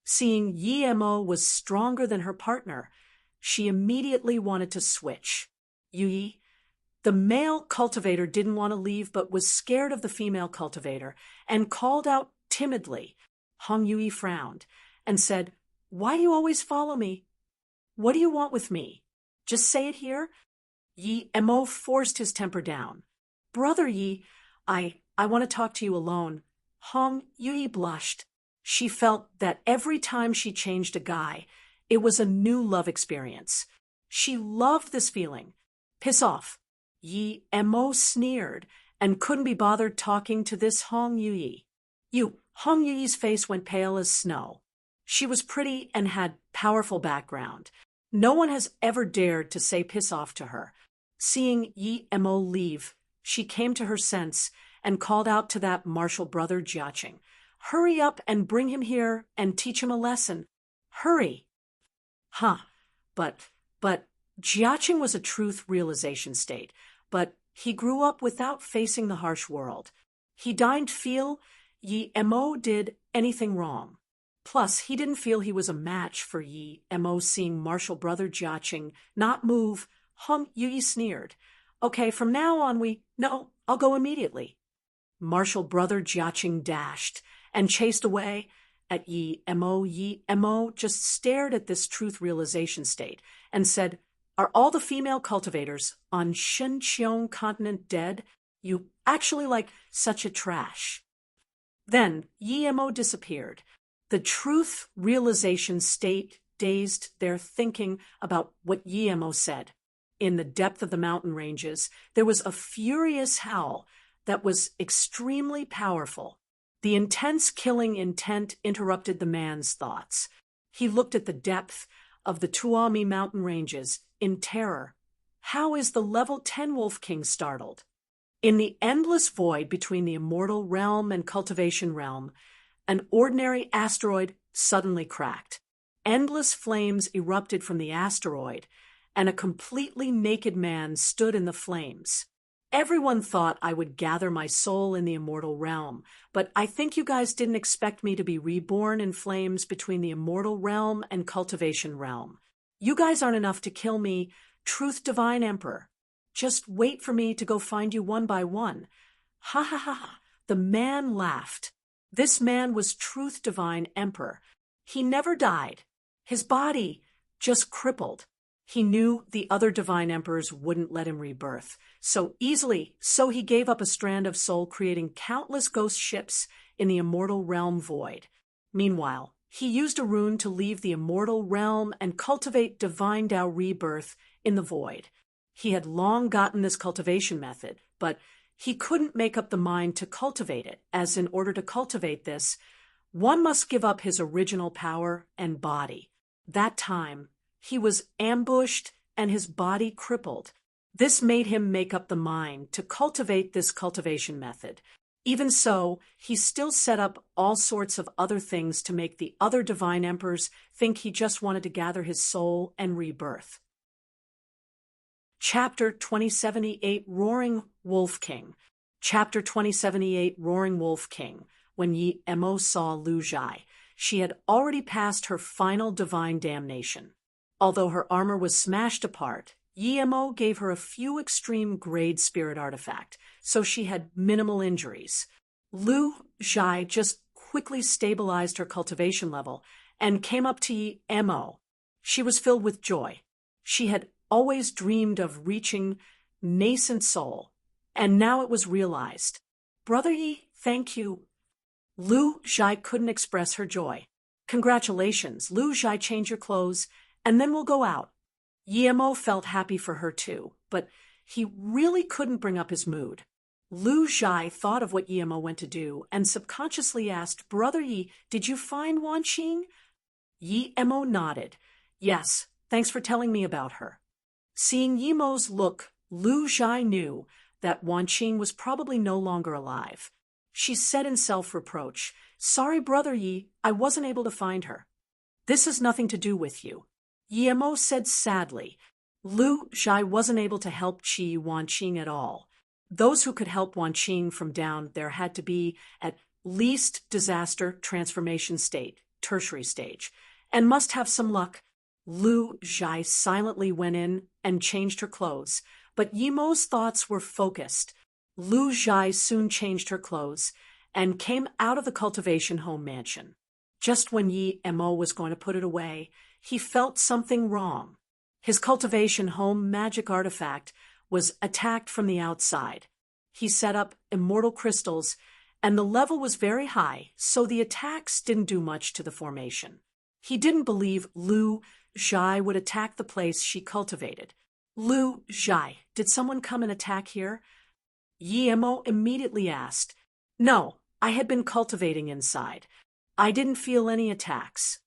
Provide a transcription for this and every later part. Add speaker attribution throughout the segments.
Speaker 1: Seeing Yi Mo was stronger than her partner, she immediately wanted to switch. Yi, the male cultivator, didn't want to leave but was scared of the female cultivator and called out timidly. Hong Yui frowned and said, "Why do you always follow me? What do you want with me? Just say it here." Yi Mo forced his temper down. "Brother Yi, I want to talk to you alone." Hong Yui blushed. She felt that every time she changed a guy, it was a new love experience. She loved this feeling. "Piss off." Yi Mo sneered and couldn't be bothered talking to this Hong Yui. Hong Yui's face went pale as snow. She was pretty and had powerful background. No one has ever dared to say piss off to her. Seeing Yi Mo leave, she came to her sense and called out to that martial brother Jiaqing. "Hurry up and bring him here and teach him a lesson. Hurry." But Jiaqing was a truth realization state, but he grew up without facing the harsh world. He didn't feel Yi Mo did anything wrong. Plus, he didn't feel he was a match for Yi Mo. Seeing martial brother Jiaqing not move, Hong Yui sneered. "Okay, from now on No, I'll go immediately." Martial brother Jiaqing dashed and chased away at Yi Mo. Yi Mo just stared at this truth realization state and said, "Are all the female cultivators on Shenqiong continent dead? You actually like such a trash." Then Yi Mo disappeared. The truth realization state dazed their thinking about what Yi Mo said. In the depth of the mountain ranges, there was a furious howl that was extremely powerful. The intense killing intent interrupted the man's thoughts. He looked at the depth of the Tuami mountain ranges in terror. How is the level 10 Wolf King startled? In the endless void between the immortal realm and cultivation realm, an ordinary asteroid suddenly cracked. Endless flames erupted from the asteroid, and a completely naked man stood in the flames. Everyone thought I would gather my soul in the immortal realm, but I think you guys didn't expect me to be reborn in flames between the immortal realm and cultivation realm. You guys aren't enough to kill me, Truth Divine Emperor. Just wait for me to go find you one by one. Ha ha ha. The man laughed. This man was Truth Divine Emperor. He never died. His body just crippled. He knew the other divine emperors wouldn't let him rebirth so easily, so he gave up a strand of soul, creating countless ghost ships in the immortal realm void. Meanwhile, he used a rune to leave the immortal realm and cultivate divine Tao rebirth in the void. He had long gotten this cultivation method, but he couldn't make up the mind to cultivate it, as in order to cultivate this, one must give up his original power and body. That time, he was ambushed and his body crippled. This made him make up the mind to cultivate this cultivation method. Even so, he still set up all sorts of other things to make the other divine emperors think he just wanted to gather his soul and rebirth. Chapter 2078 Roaring Wolf King. Chapter 2078 Roaring Wolf King. When Yi Mo saw Lu Zhai, she had already passed her final divine damnation. Although her armor was smashed apart, Yi Mo gave her a few extreme grade spirit artifact, so she had minimal injuries. Lu Zhai just quickly stabilized her cultivation level and came up to Yi Mo. She was filled with joy. She had always dreamed of reaching nascent soul, and now it was realized. "Brother Yi, thank you." Lu Zhai couldn't express her joy. "Congratulations, Lu Zhai, change your clothes, and then we'll go out." Yi Mo felt happy for her too, but he really couldn't bring up his mood. Lu Zhai thought of what Yi Mo went to do and subconsciously asked, "Brother Yi, did you find Wan Qing?" Yi Mo nodded. "Yes, thanks for telling me about her." Seeing Yi Mo's look, Lu Zhai knew that Wan Qing was probably no longer alive. She said in self-reproach, "Sorry, Brother Yi, I wasn't able to find her." "This has nothing to do with you," Yi Mo said sadly. Lu Zhai wasn't able to help Wan Qing at all. Those who could help Wan Qing from down there had to be at least disaster transformation state, tertiary stage, and must have some luck. Lu Zhai silently went in and changed her clothes, but Yimo's thoughts were focused. Lu Zhai soon changed her clothes and came out of the cultivation home mansion. Just when Yi Mo was going to put it away, he felt something wrong. His cultivation home magic artifact was attacked from the outside. He set up immortal crystals, and the level was very high, so the attacks didn't do much to the formation. He didn't believe Lu Zhai would attack the place she cultivated. Lu Zhai, did someone come and attack here? Yi Mo immediately asked. No, I had been cultivating inside. I didn't feel any attacks.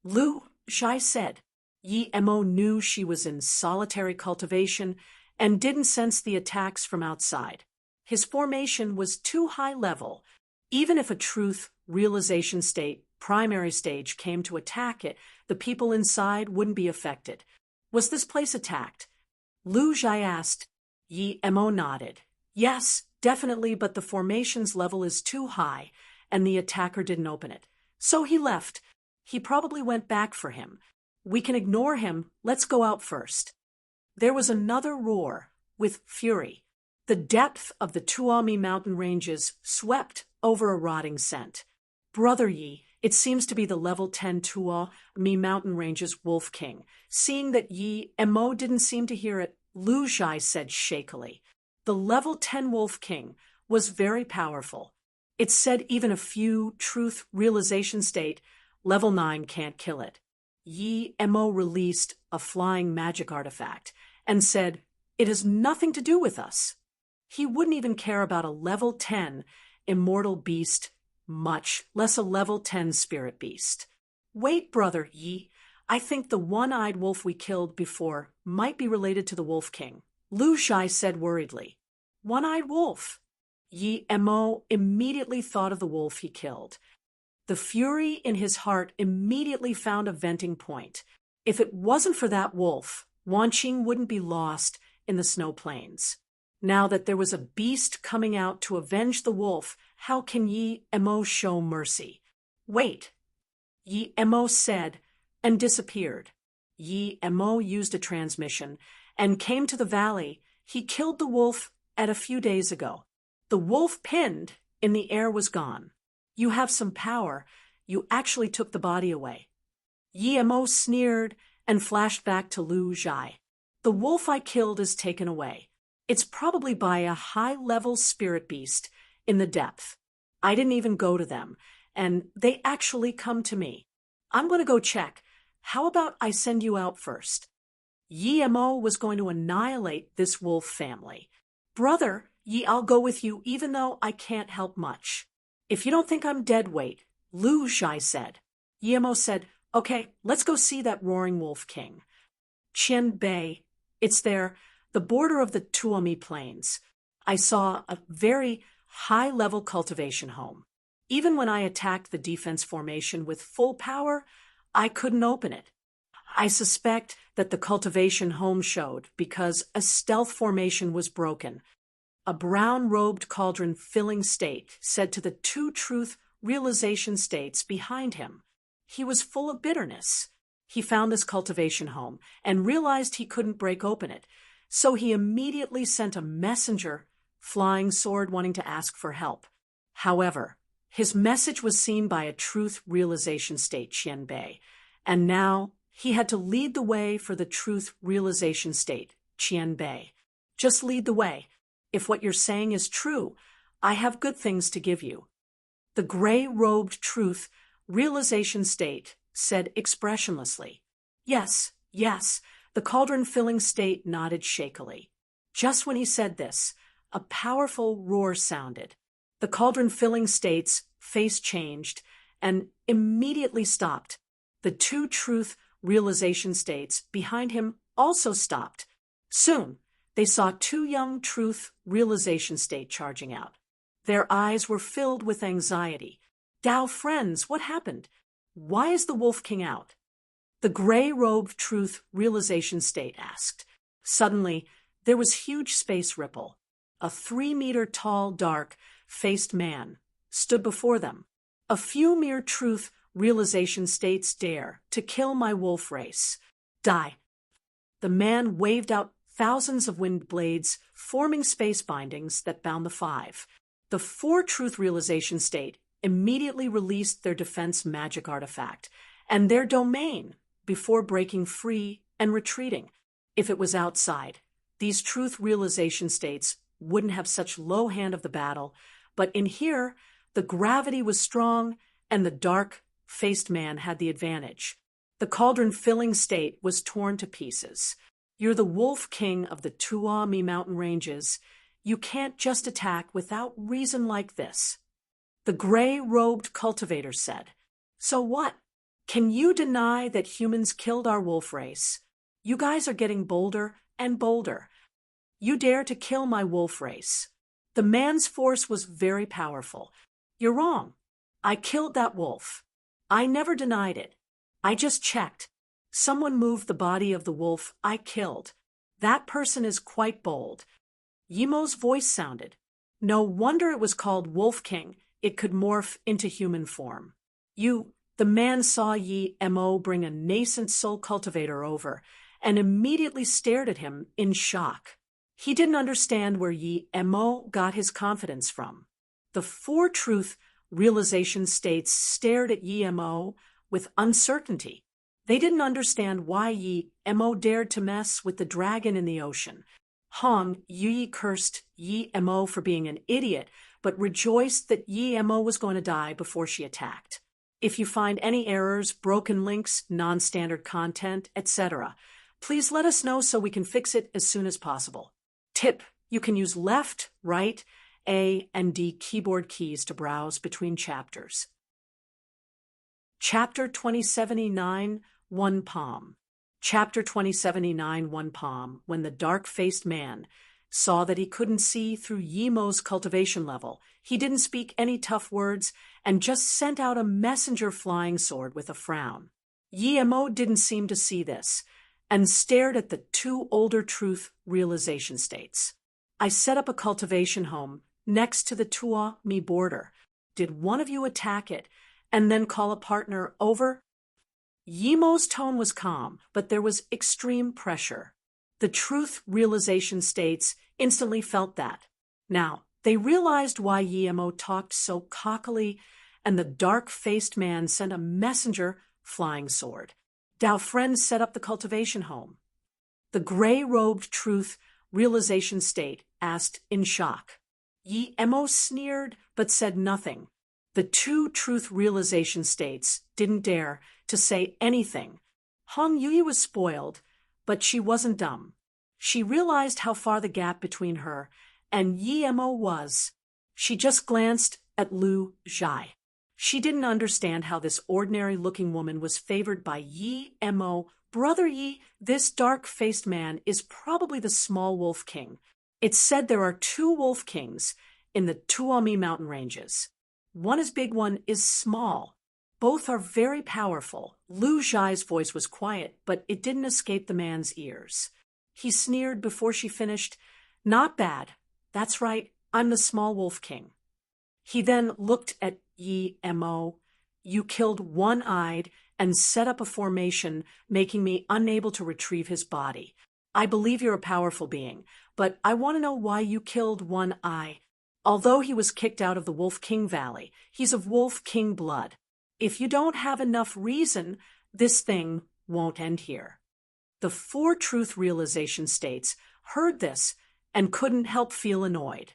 Speaker 1: Lu Zhai said. Yi Mo knew she was in solitary cultivation and didn't sense the attacks from outside. His formation was too high level. Even if a truth realization state, primary stage, came to attack it, the people inside wouldn't be affected. Was this place attacked? Lu Zhai asked. Yi Mo nodded. Yes, definitely, but the formation's level is too high, and the attacker didn't open it. So he left. He probably went back for him. We can ignore him. Let's go out first. There was another roar, with fury. The depth of the Tuomi mountain ranges swept over a rotting scent. Brother Yi, it seems to be the level 10 Tuomi mountain ranges Wolf King. Seeing that Yi Mo didn't seem to hear it, Lu Zhai said shakily. The level 10 Wolf King was very powerful. It said even a few truth realization state, level 9 can't kill it. Yi Mo released a flying magic artifact and said, it has nothing to do with us. He wouldn't even care about a level 10 immortal beast, much less a level 10 spirit beast. Wait, Brother Yi, I think the one-eyed wolf we killed before might be related to the Wolf King. Lu Zhai said worriedly. One-eyed wolf. Yi Mo immediately thought of the wolf he killed. The fury in his heart immediately found a venting point. If it wasn't for that wolf, Wanqing wouldn't be lost in the snow plains. Now that there was a beast coming out to avenge the wolf, how can Yi Mo show mercy? Wait, Yi Mo said, and disappeared. Yi Mo used a transmission and came to the valley. He killed the wolf a few days ago. The wolf pinned in the air was gone. You have some power. You actually took the body away. Yi Mo sneered and flashed back to Lu Zhai. The wolf I killed is taken away. It's probably by a high-level spirit beast in the depth. I didn't even go to them, and they actually come to me. I'm going to go check. How about I send you out first? Yi Mo was going to annihilate this wolf family. Brother Yi, I'll go with you even though I can't help much. If you don't think I'm dead weight, Lu Zhai said. Yi Mo said, okay, let's go see that roaring wolf king. Qian Bei, it's there, the border of the Tuomi Plains. I saw a very high-level cultivation home. Even when I attacked the defense formation with full power, I couldn't open it. I suspect that the cultivation home showed because a stealth formation was broken. A brown-robed cauldron filling state said to the two truth realization states behind him. He was full of bitterness. He found this cultivation home and realized he couldn't break open it, so he immediately sent a messenger, flying sword, wanting to ask for help. However, his message was seen by a truth realization state, Qian Bei, and now he had to lead the way for the truth realization state, Qian Bei. Just lead the way. If what you're saying is true, I have good things to give you. The gray-robed truth realization state said expressionlessly. Yes, yes, the cauldron-filling state nodded shakily. Just when he said this, a powerful roar sounded. The cauldron-filling state's face changed and immediately stopped. The two truth realization states behind him also stopped. Soon, they saw two young truth realization state charging out. Their eyes were filled with anxiety. Dao friends, what happened? Why is the Wolf King out? The gray-robed truth realization state asked. Suddenly, there was huge space ripple. A 3-meter-tall, dark-faced man stood before them. A few mere truth realization states dare to kill my wolf race. Die. The man waved out thousands of wind blades, forming space bindings that bound the five. The four truth realization state immediately released their defense magic artifact and their domain before breaking free and retreating. If it was outside, these truth realization states wouldn't have such low hand of the battle, but in here, the gravity was strong and the dark-faced man had the advantage. The cauldron-filling state was torn to pieces. You're the Wolf King of the Tuami mountain ranges. You can't just attack without reason like this. The gray-robed cultivator said, So what? Can you deny that humans killed our wolf race? You guys are getting bolder and bolder. You dare to kill my wolf race. The man's force was very powerful. You're wrong. I killed that wolf. I never denied it. I just checked. Someone moved the body of the wolf I killed. That person is quite bold. Yimo's voice sounded. No wonder it was called Wolf King. It could morph into human form. The man saw Yimo bring a nascent soul cultivator over and immediately stared at him in shock. He didn't understand where Yimo got his confidence from. The four truth realization states stared at Yimo with uncertainty. They didn't understand why Yimo dared to mess with the dragon in the ocean. Hong Yi cursed Yimo for being an idiot, but rejoiced that Yimo was going to die before she attacked. If you find any errors, broken links, non-standard content, etc., please let us know so we can fix it as soon as possible. Tip: you can use left, right, A, and D keyboard keys to browse between chapters. Chapter 2079, One Palm. Chapter 2079, One Palm, when the dark-faced man saw that he couldn't see through Yimo's cultivation level, he didn't speak any tough words and just sent out a messenger flying sword with a frown. Yimo didn't seem to see this and stared at the two older truth realization states. I set up a cultivation home next to the Tuami border. Did one of you attack it and then call a partner over? Yimo's tone was calm, but there was extreme pressure. The truth realization states instantly felt that. Now, they realized why Yimo talked so cockily, and the dark-faced man sent a messenger flying sword. Dao friend set up the cultivation home. The gray-robed truth realization state asked in shock. Yimo sneered but said nothing. The two truth realization states didn't dare to say anything. Hong Yui was spoiled, but she wasn't dumb. She realized how far the gap between her and Yimo was. She just glanced at Lu Zhai. She didn't understand how this ordinary-looking woman was favored by Yimo. Brother Yi, this dark-faced man is probably the small wolf king. It's said there are two wolf kings in the Tuami mountain ranges. One is big, one is small. Both are very powerful. Lu Zhai's voice was quiet, but it didn't escape the man's ears. He sneered before she finished. Not bad. That's right, I'm the small wolf king. He then looked at Yimo. You killed one-eyed and set up a formation, making me unable to retrieve his body. I believe you're a powerful being, but I want to know why you killed One Eye. Although he was kicked out of the Wolf King Valley, he's of Wolf King blood. If you don't have enough reason, this thing won't end here. The four truth realization states heard this and couldn't help feel annoyed.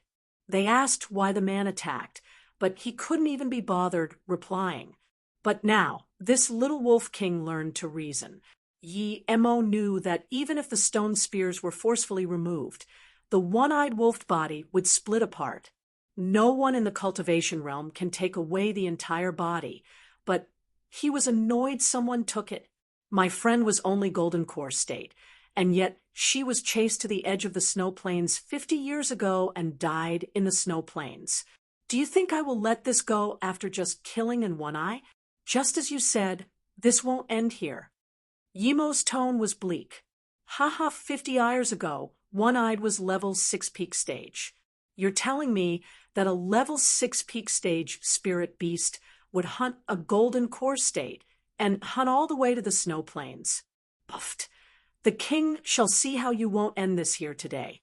Speaker 1: They asked why the man attacked, but he couldn't even be bothered replying. But now, this little Wolf King learned to reason. Yimo knew that even if the stone spears were forcefully removed, the one-eyed wolf body would split apart. No one in the cultivation realm can take away the entire body, but he was annoyed someone took it. My friend was only Golden Core State, and yet she was chased to the edge of the snow plains 50 years ago and died in the snow plains. Do you think I will let this go after just killing in One Eye? Just as you said, this won't end here. Yimo's tone was bleak. 50 years ago, One-Eyed was level 6 peak stage. You're telling me that a level 6 peak stage spirit beast would hunt a golden core state and hunt all the way to the snow plains. Puffed. The king shall see how you won't end this here today.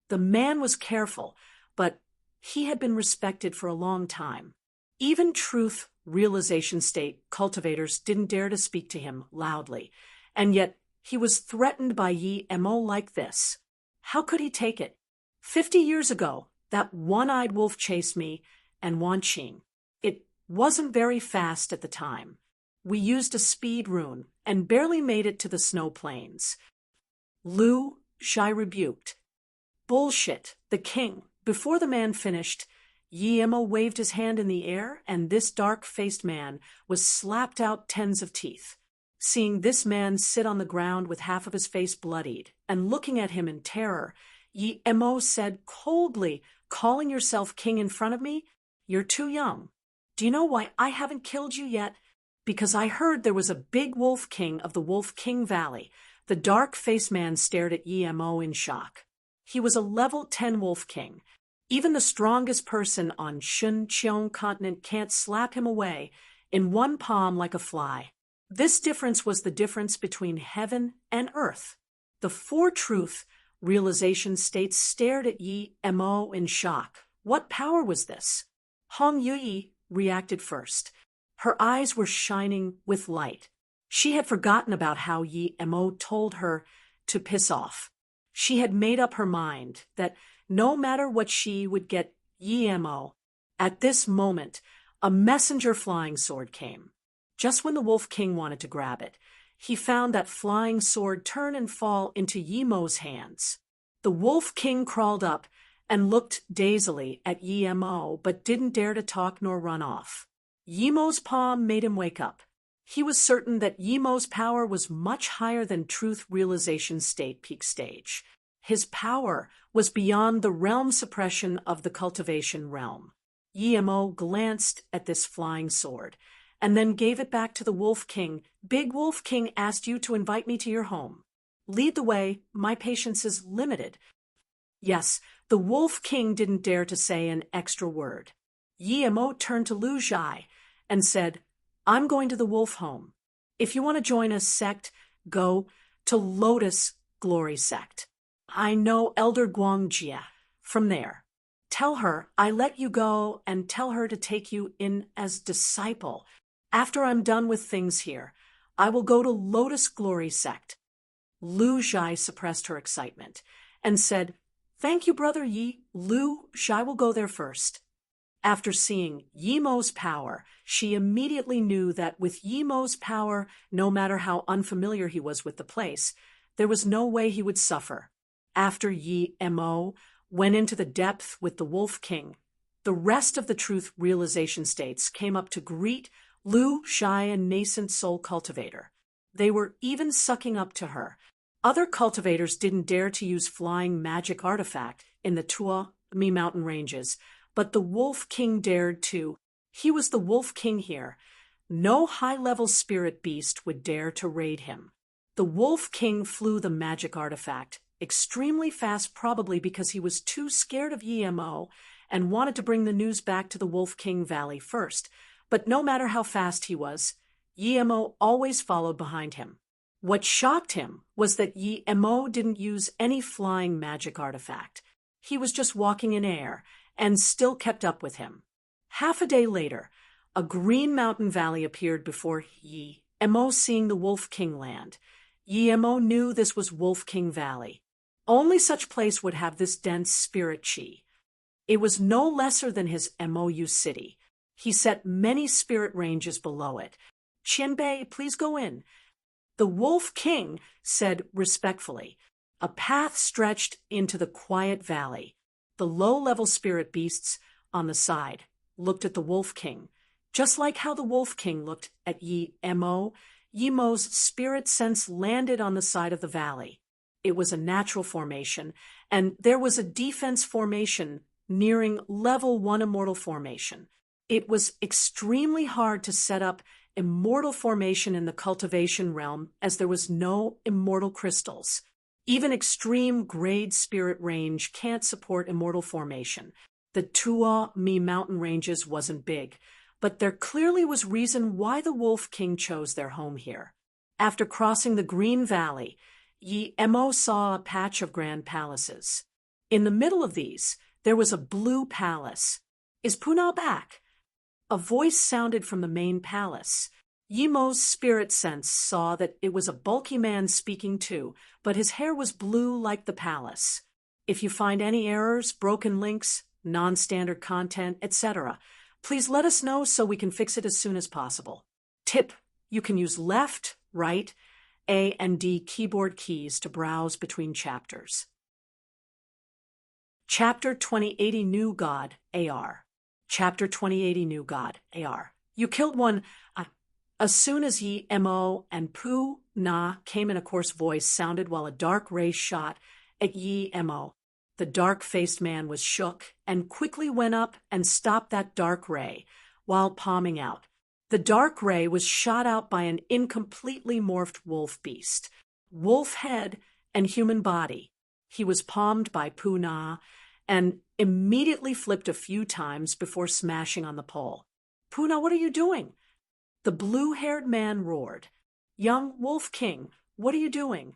Speaker 1: The man was careful, but he had been respected for a long time. Even truth realization state cultivators didn't dare to speak to him loudly, and yet he was threatened by Yi Mo like this. How could he take it? 50 years ago, that one-eyed wolf chased me and Wan Qing. It wasn't very fast at the time. We used a speed rune and barely made it to the snow plains. Lu Shai rebuked. Bullshit, the king. Before the man finished, Yi Mo waved his hand in the air, and this dark-faced man was slapped out tens of teeth. Seeing this man sit on the ground with half of his face bloodied and looking at him in terror, Yi Mo said coldly, calling yourself king in front of me? You're too young. Do you know why I haven't killed you yet? Because I heard there was a big wolf king of the Wolf King Valley. The dark-faced man stared at Yi Mo in shock. He was a level 10 wolf king. Even the strongest person on Shun Cheong continent can't slap him away in one palm like a fly. This difference was the difference between heaven and earth. The four truth realization states stared at Yi Mo in shock. What power was this? Hong Yui reacted first. Her eyes were shining with light. She had forgotten about how Yi Mo told her to piss off. She had made up her mind that no matter what she would get Yi Mo. At this moment, a messenger flying sword came. Just when the Wolf King wanted to grab it, he found that flying sword turn and fall into Yi Mo's hands. The Wolf King crawled up and looked dazedly at Yi Mo, but didn't dare to talk nor run off. Yi Mo's palm made him wake up. He was certain that Yi Mo's power was much higher than truth realization state peak stage. His power was beyond the realm suppression of the cultivation realm. Yi Mo glanced at this flying sword, and then gave it back to the Wolf King. Big Wolf King asked you to invite me to your home. Lead the way, my patience is limited. Yes, the Wolf King didn't dare to say an extra word. Yi Mo turned to Lu Zhai and said, I'm going to the wolf home. If you want to join a sect, go to Lotus Glory Sect. I know Elder Guangjia from there. Tell her I let you go and tell her to take you in as disciple. After I'm done with things here, I will go to Lotus Glory Sect. Lu Zhai suppressed her excitement and said, Thank you, Brother Yi. Lu Zhai will go there first. After seeing Yi Mo's power, she immediately knew that with Yi Mo's power, no matter how unfamiliar he was with the place, there was no way he would suffer. After Yi Mo went into the depth with the Wolf King, the rest of the truth realization states came up to greet Lu Zhai, a nascent soul cultivator. They were even sucking up to her. Other cultivators didn't dare to use flying magic artifact in the Tuami mountain ranges, but the Wolf King dared to. He was the Wolf King here. No high-level spirit beast would dare to raid him. The Wolf King flew the magic artifact extremely fast, probably because he was too scared of Yi Mo and wanted to bring the news back to the Wolf King Valley first. But no matter how fast he was, Yi Mo always followed behind him. What shocked him was that Yi Mo didn't use any flying magic artifact. He was just walking in air and still kept up with him. Half a day later, a green mountain valley appeared before Yi Mo. Seeing the Wolf King land, Yi Mo knew this was Wolf King Valley. Only such place would have this dense spirit chi. It was no lesser than his Mou city. He set many spirit ranges below it. Qianbei, please go in. The Wolf King said respectfully. A path stretched into the quiet valley. The low-level spirit beasts on the side looked at the Wolf King, just like how the Wolf King looked at Yi Mo. Yi Mo's spirit sense landed on the side of the valley. It was a natural formation, and there was a defense formation nearing level 1 immortal formation. It was extremely hard to set up immortal formation in the cultivation realm, as there was no immortal crystals. Even extreme grade spirit range can't support immortal formation. The Tuami mountain ranges wasn't big, but there clearly was reason why the Wolf King chose their home here. After crossing the Green Valley, Yi Emo saw a patch of grand palaces. In the middle of these, there was a blue palace. "Is Puna back?" A voice sounded from the main palace. Yimo's spirit sense saw that it was a bulky man speaking too, but his hair was blue like the palace. "If you find any errors, broken links, non-standard content, etc., please let us know so we can fix it as soon as possible. Tip: you can use left, right, A and D keyboard keys to browse between chapters. Chapter 2080 New God, AR. Chapter 2080 New God, AR. You killed one. As soon as Yi Mo and Pu Na came in, a coarse voice sounded while a dark ray shot at Yi Mo. The dark-faced man was shook and quickly went up and stopped that dark ray while palming out. The dark ray was shot out by an incompletely morphed wolf beast, wolf head and human body. He was palmed by Pu Na and immediately flipped a few times before smashing on the pole. "Pu Na, what are you doing?" The blue-haired man roared. "Young Wolf King, what are you doing?"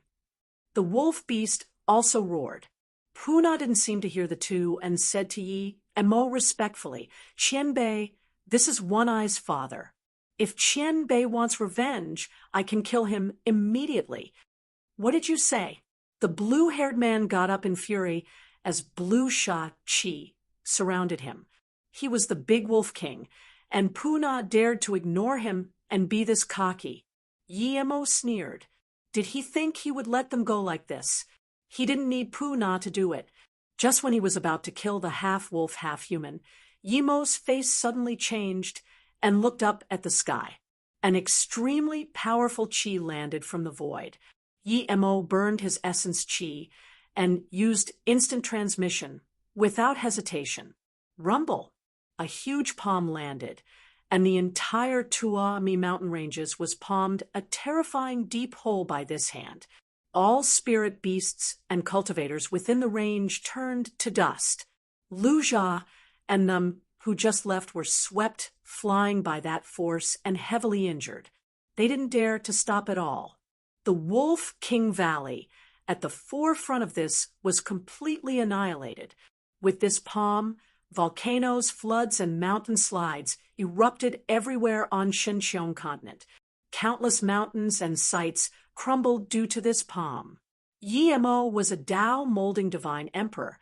Speaker 1: The wolf beast also roared. Pu Na didn't seem to hear the two and said to Yi Mo respectfully, "Qian Bei, this is One-Eye's father. If Qian Bei wants revenge, I can kill him immediately." "What did you say?" The blue-haired man got up in fury as blue shot Qi surrounded him. He was the big Wolf King, and Pu Na dared to ignore him and be this cocky. Yi Mo sneered. Did he think he would let them go like this? He didn't need Pu Na to do it. Just when he was about to kill the half-wolf, half-human, Yi Mo's face suddenly changed and looked up at the sky. An extremely powerful Qi landed from the void. Yi Mo burned his essence Qi and used instant transmission without hesitation. Rumble! A huge palm landed, and the entire Tuami mountain ranges was palmed a terrifying deep hole by this hand. All spirit beasts and cultivators within the range turned to dust. Lu Jia and them who just left were swept flying by that force and heavily injured. They didn't dare to stop at all. The Wolf King Valley, at the forefront of this, was completely annihilated. With this palm, volcanoes, floods, and mountain slides erupted everywhere on Xinjiang continent. Countless mountains and sites crumbled due to this palm. Yi Mo was a Tao molding divine emperor.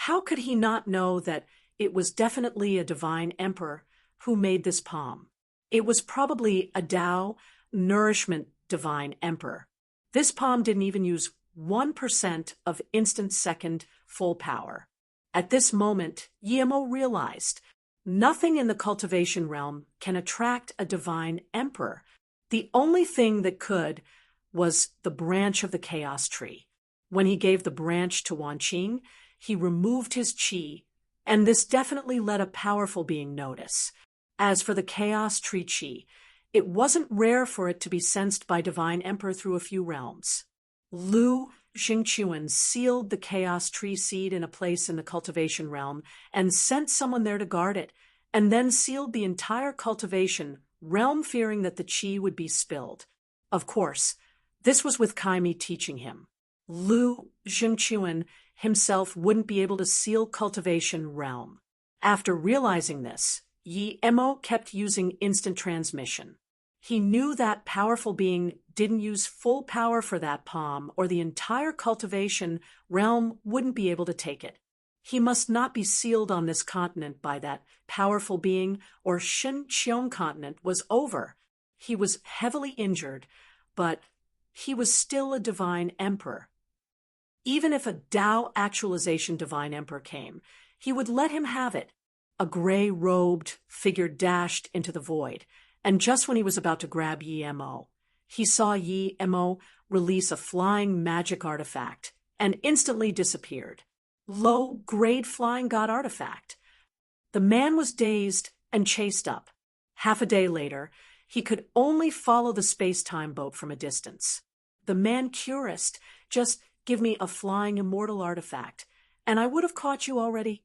Speaker 1: How could he not know that it was definitely a divine emperor who made this palm? It was probably a Tao nourishment divine emperor. This palm didn't even use 1% of instant second full power. At this moment, Yi Mo realized nothing in the cultivation realm can attract a divine emperor. The only thing that could was the branch of the chaos tree. When he gave the branch to Wanqing, he removed his qi, and this definitely let a powerful being notice. As for the chaos tree qi, it wasn't rare for it to be sensed by divine emperor through a few realms. Lu Xingchuan sealed the chaos tree seed in a place in the cultivation realm and sent someone there to guard it, and then sealed the entire cultivation realm, fearing that the qi would be spilled. Of course, this was with Kaimi teaching him. Lu Xingchuan himself wouldn't be able to seal cultivation realm. After realizing this, Yi Mo kept using instant transmission. He knew that powerful being didn't use full power for that palm, or the entire cultivation realm wouldn't be able to take it. He must not be sealed on this continent by that powerful being, or Xinjiang continent was over. He was heavily injured, but he was still a divine emperor. Even if a Tao actualization divine emperor came, he would let him have it. A gray-robed figure dashed into the void, and just when he was about to grab Yi Mo, he saw Yi Mo release a flying magic artifact and instantly disappeared. Low-grade flying god artifact. The man was dazed and chased up. Half a day later, he could only follow the space-time boat from a distance. The man curious, just give me a flying immortal artifact, and I would have caught you already.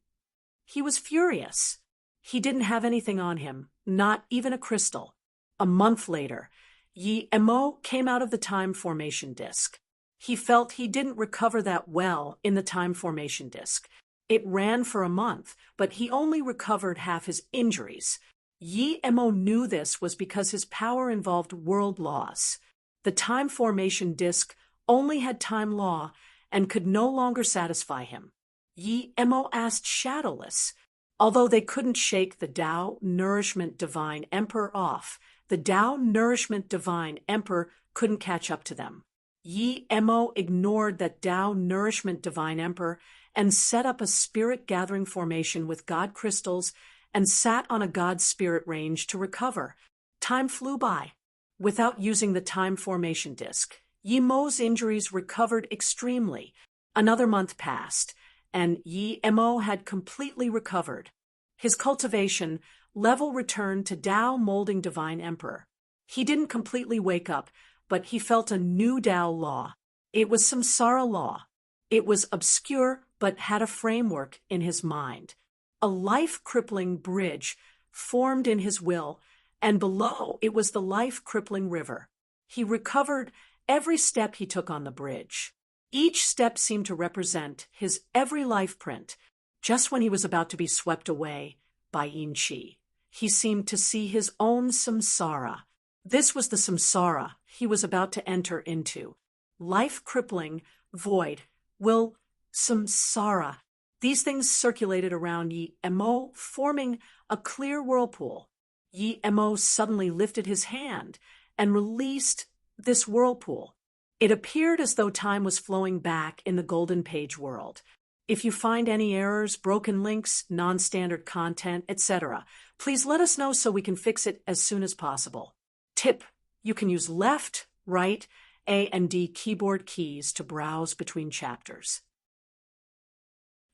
Speaker 1: He was furious. He didn't have anything on him, not even a crystal. A month later, Yi Mo came out of the time formation disk. He felt he didn't recover that well in the time formation disk. It ran for a month, but he only recovered half his injuries. Yi Mo knew this was because his power involved world laws. The time formation disk only had time law and could no longer satisfy him. Yi Mo asked Shadowless. Although they couldn't shake the Tao Nourishment Divine Emperor off, the Tao Nourishment Divine Emperor couldn't catch up to them. Yi Mo ignored that Tao Nourishment Divine Emperor and set up a spirit gathering formation with god crystals and sat on a god spirit range to recover. Time flew by. Without using the time formation disk, Yi Mo's injuries recovered extremely. Another month passed, and Yi Mo had completely recovered. His cultivation level returned to Tao molding Divine Emperor. He didn't completely wake up, but he felt a new Tao law. It was samsara law. It was obscure, but had a framework in his mind. A life-crippling bridge formed in his will, and below it was the life-crippling river. He recovered every step he took on the bridge. Each step seemed to represent his every life print. Just when he was about to be swept away by Yin Chi, he seemed to see his own samsara. This was the samsara he was about to enter into. Life-crippling, void, will, samsara. These things circulated around Yi Mo, forming a clear whirlpool. Yi Mo suddenly lifted his hand and released this whirlpool. It appeared as though time was flowing back in the Golden Page world. If you find any errors, broken links, non-standard content, etc., please let us know so we can fix it as soon as possible. Tip: you can use left, right, A and D keyboard keys to browse between chapters.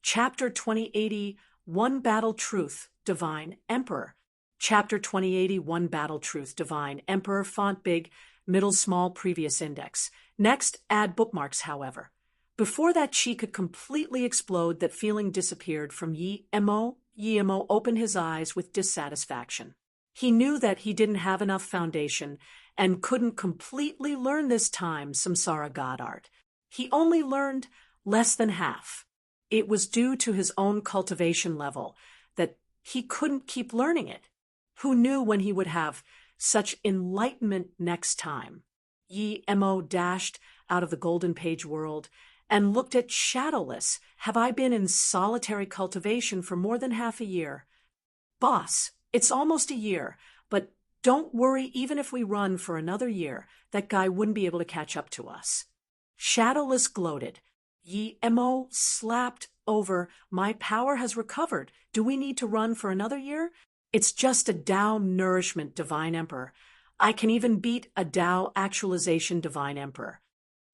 Speaker 1: Chapter 2080, One Battle Truth, Divine Emperor. Chapter 2080, One Battle Truth, Divine Emperor, font big, middle small, previous index. Next, add bookmarks, however. Before that chi could completely explode, that feeling disappeared from Yi Mo. Yi Mo opened his eyes with dissatisfaction. He knew that he didn't have enough foundation and couldn't completely learn this time samsara god art. He only learned less than half. It was due to his own cultivation level that he couldn't keep learning it. Who knew when he would have such enlightenment next time? Yi Mo dashed out of the Golden Page world and looked at Shadowless. Have I been in solitary cultivation for more than half a year? Boss, it's almost a year, but don't worry, even if we run for another year, that guy wouldn't be able to catch up to us. Shadowless gloated. Yi Mo slapped over. My power has recovered. Do we need to run for another year? It's just a Tao Nourishment Divine Emperor. I can even beat a Tao Actualization Divine Emperor.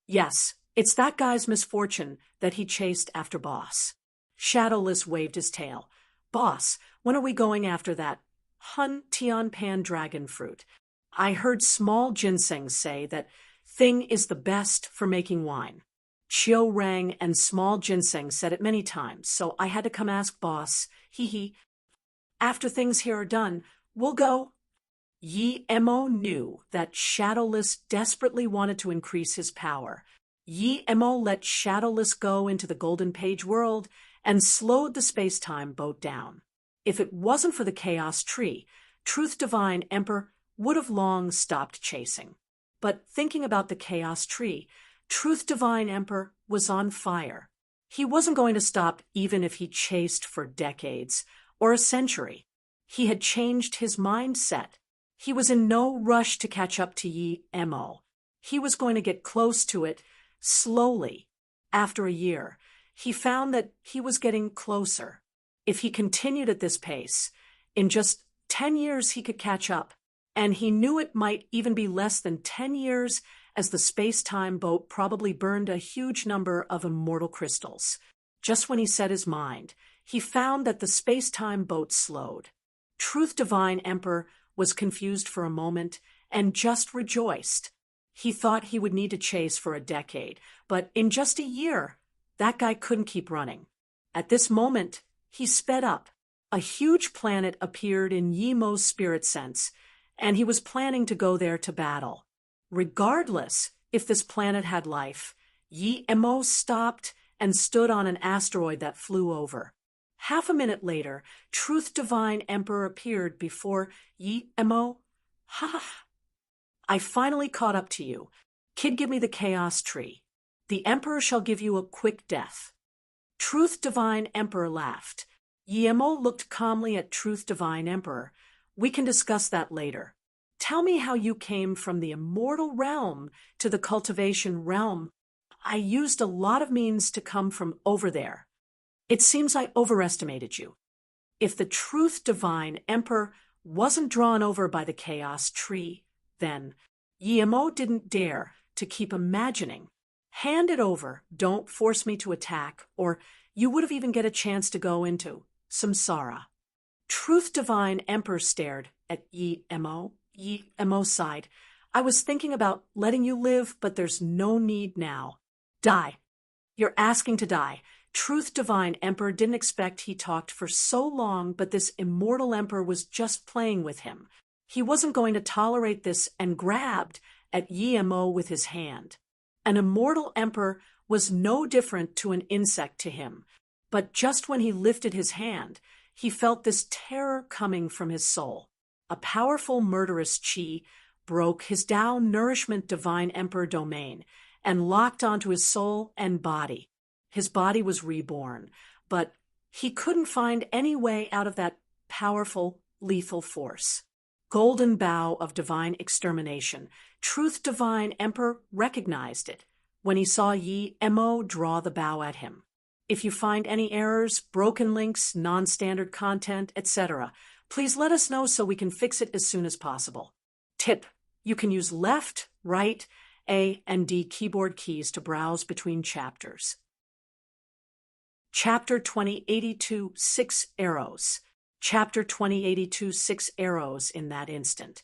Speaker 1: Yes, it's that guy's misfortune that he chased after Boss. Shadowless waved his tail. Boss, when are we going after that Hun Tian Pan dragon fruit? I heard small ginseng say that thing is the best for making wine. Chiu Rang and small ginseng said it many times, so I had to come ask Boss. Hee. After things here are done, we'll go. Yi Mo knew that Shadowless desperately wanted to increase his power. Yi Mo let Shadowless go into the Golden Page world and slowed the space-time boat down. If it wasn't for the Chaos Tree, Truth Divine Emperor would have long stopped chasing. But thinking about the Chaos Tree, Truth Divine Emperor was on fire. He wasn't going to stop even if he chased for decades or a century. He had changed his mindset. He was in no rush to catch up to Yi Mo. He was going to get close to it slowly. After a year, he found that he was getting closer. If he continued at this pace, in just 10 years he could catch up, and he knew it might even be less than 10 years, as the space-time boat probably burned a huge number of immortal crystals. Just when he set his mind, he found that the space-time boat slowed. Truth Divine Emperor was confused for a moment and just rejoiced. He thought he would need to chase for a decade, but in just a year, that guy couldn't keep running. At this moment, he sped up. A huge planet appeared in Yemo's spirit sense, and he was planning to go there to battle. Regardless if this planet had life, Yemo stopped and stood on an asteroid that flew over. Half a minute later, Truth Divine Emperor appeared before Yemo. Ha! I finally caught up to you. Kid, give me the chaos tree. The Emperor shall give you a quick death. Truth Divine Emperor laughed. Yemo looked calmly at Truth Divine Emperor. We can discuss that later. Tell me how you came from the immortal realm to the cultivation realm. I used a lot of means to come from over there. It seems I overestimated you. If the Truth Divine Emperor wasn't drawn over by the chaos tree, then Yemo didn't dare to keep imagining. Hand it over, don't force me to attack, or you would have even get a chance to go into samsara. Truth Divine Emperor stared at Yemo. Yemo sighed. I was thinking about letting you live, but there's no need now. Die. You're asking to die. Truth Divine Emperor didn't expect he talked for so long, but this immortal emperor was just playing with him. He wasn't going to tolerate this and grabbed at Yemo with his hand. An immortal emperor was no different to an insect to him, but just when he lifted his hand, he felt this terror coming from his soul. A powerful murderous chi broke his Tao Nourishment Divine Emperor domain and locked onto his soul and body. His body was reborn, but he couldn't find any way out of that powerful, lethal force. Golden bow of divine extermination. Truth Divine Emperor recognized it when he saw Yemo draw the bow at him. If you find any errors, broken links, non-standard content, etc., please let us know so we can fix it as soon as possible. Tip: you can use left, right, A, and D keyboard keys to browse between chapters. Chapter 2082, 6 Arrows. Chapter 2082, 6 Arrows in that instant.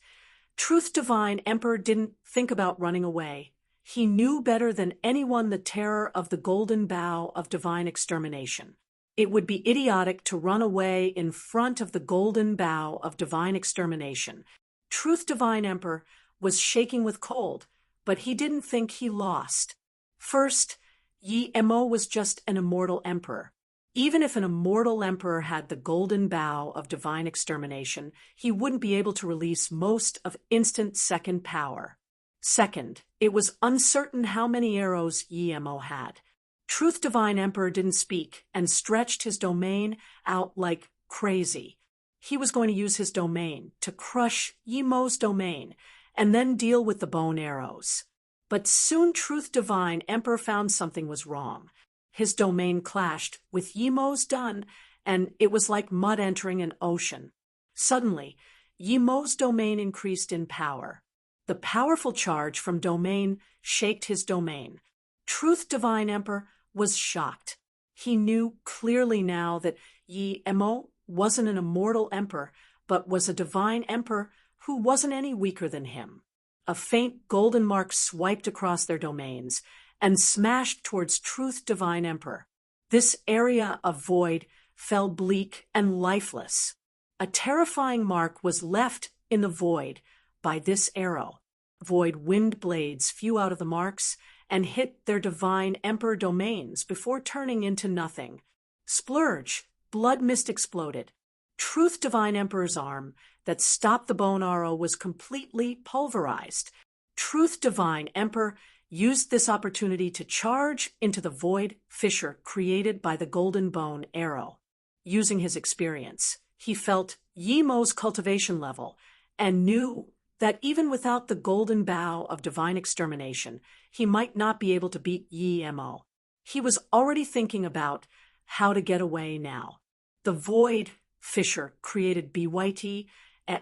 Speaker 1: Truth Divine Emperor didn't think about running away. He knew better than anyone the terror of the golden bow of divine extermination. It would be idiotic to run away in front of the golden bow of divine extermination. Truth Divine Emperor was shaking with cold, but he didn't think he lost. First, Yemo was just an immortal emperor. Even if an immortal emperor had the golden bow of divine extermination, he wouldn't be able to release most of instant second power. Second, it was uncertain how many arrows Yemo had. Truth Divine Emperor didn't speak and stretched his domain out like crazy. He was going to use his domain to crush Yemo's domain and then deal with the bone arrows. But soon Truth Divine Emperor found something was wrong. His domain clashed with Yemo's done, and it was like mud entering an ocean. Suddenly, Yemo's domain increased in power. The powerful charge from domain shaked his domain. Truth Divine Emperor was shocked. He knew clearly now that Yemo wasn't an immortal emperor, but was a divine emperor who wasn't any weaker than him. A faint golden mark swiped across their domains and smashed towards Truth Divine Emperor. This area of void fell bleak and lifeless. A terrifying mark was left in the void by this arrow. Void wind blades flew out of the marks and hit their divine emperor domains before turning into nothing. Splurge, blood mist exploded. Truth Divine Emperor's arm that stopped the bone arrow was completely pulverized. Truth Divine Emperor used this opportunity to charge into the void fissure created by the golden bone arrow. Using his experience, he felt Yemo's cultivation level and knew that even without the golden bow of divine extermination, he might not be able to beat Yemo. He was already thinking about how to get away now. The void fissure created BYT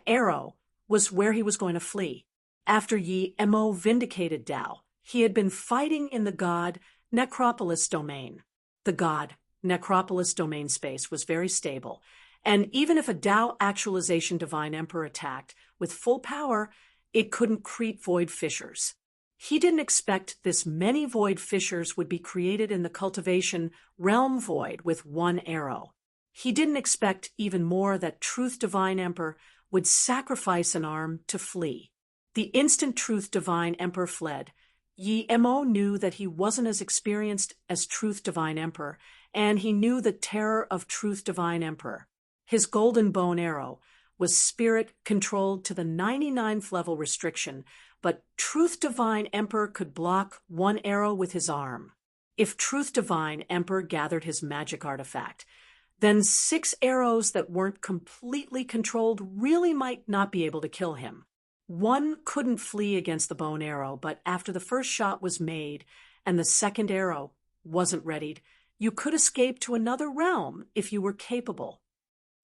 Speaker 1: arrow was where he was going to flee. After Yemo vindicated Tao, he had been fighting in the god Necropolis domain. The god Necropolis domain space was very stable, and even if a Tao actualization divine emperor attacked with full power, it couldn't create void fissures. He didn't expect this many void fissures would be created in the cultivation realm void with one arrow. He didn't expect even more that Truth Divine Emperor would sacrifice an arm to flee. The instant Truth Divine Emperor fled, Yi Mo knew that he wasn't as experienced as Truth Divine Emperor, and he knew the terror of Truth Divine Emperor. His golden bone arrow was spirit controlled to the 99th level restriction, but Truth Divine Emperor could block one arrow with his arm. If Truth Divine Emperor gathered his magic artifact, then 6 arrows that weren't completely controlled really might not be able to kill him. One couldn't flee against the bone arrow, but after the first shot was made and the second arrow wasn't readied, you could escape to another realm if you were capable.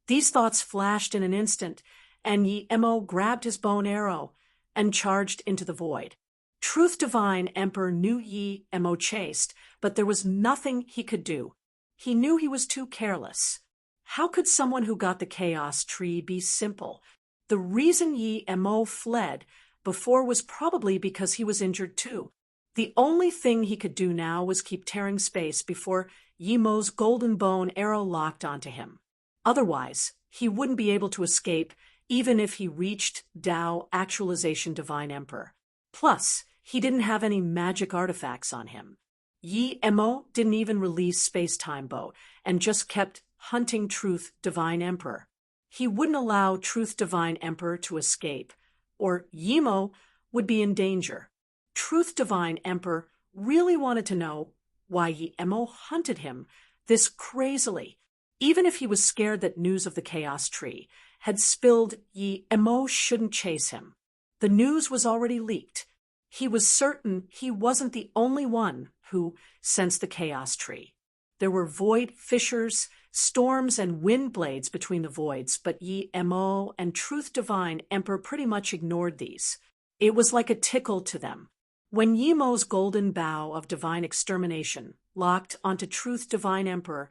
Speaker 1: These thoughts flashed in an instant, and Yi Mo grabbed his bone arrow and charged into the void. Truth Divine Emperor knew Yi Mo chased, but there was nothing he could do. He knew he was too careless. How could someone who got the Chaos Tree be simple? The reason Yi Mo fled before was probably because he was injured too. The only thing he could do now was keep tearing space before Yi Mo's golden bone arrow locked onto him. Otherwise, he wouldn't be able to escape even if he reached Tao Actualization Divine Emperor. Plus, he didn't have any magic artifacts on him. Yi Mo didn't even release Space-Time Bow and just kept hunting Truth Divine Emperor. He wouldn't allow Truth Divine Emperor to escape, or Yi Mo would be in danger. Truth Divine Emperor really wanted to know why Yi Mo hunted him this crazily. Even if he was scared that news of the Chaos Tree had spilled, Yi Mo shouldn't chase him. The news was already leaked. He was certain he wasn't the only one who sensed the Chaos Tree. There were void fissures, storms, and wind blades between the voids, but Yi Mo and Truth Divine Emperor pretty much ignored these. It was like a tickle to them. When Yi Mo's golden bow of divine extermination locked onto Truth Divine Emperor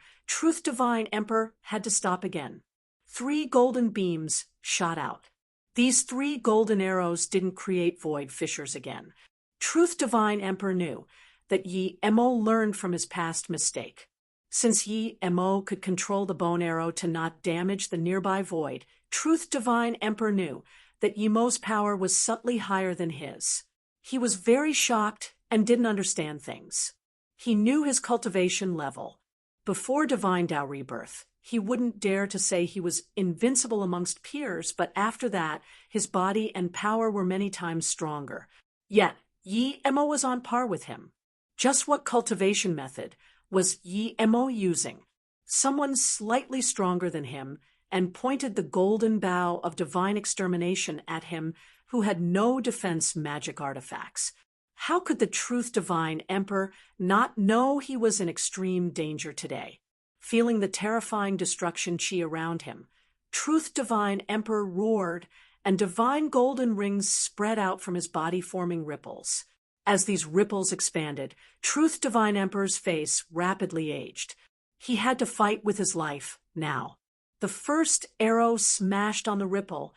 Speaker 1: had to stop again. 3 golden beams shot out. These 3 golden arrows didn't create void fissures again. Truth Divine Emperor knew that Yi Mo learned from his past mistake. Since Yi Mo could control the bone arrow to not damage the nearby void, Truth Divine Emperor knew that Yi Mo's power was subtly higher than his. He was very shocked and didn't understand things. He knew his cultivation level. Before Divine Tao Rebirth, he wouldn't dare to say he was invincible amongst peers, but after that, his body and power were many times stronger. Yet, Yi Mo was on par with him. Just what cultivation method was Yi Mo using? Someone slightly stronger than him and pointed the golden bow of divine extermination at him who had no defense magic artifacts. How could the Truth Divine Emperor not know he was in extreme danger today? Feeling the terrifying destruction chi around him, Truth Divine Emperor roared, and divine golden rings spread out from his body, forming ripples. As these ripples expanded, Truth Divine Emperor's face rapidly aged. He had to fight with his life now. The first arrow smashed on the ripple,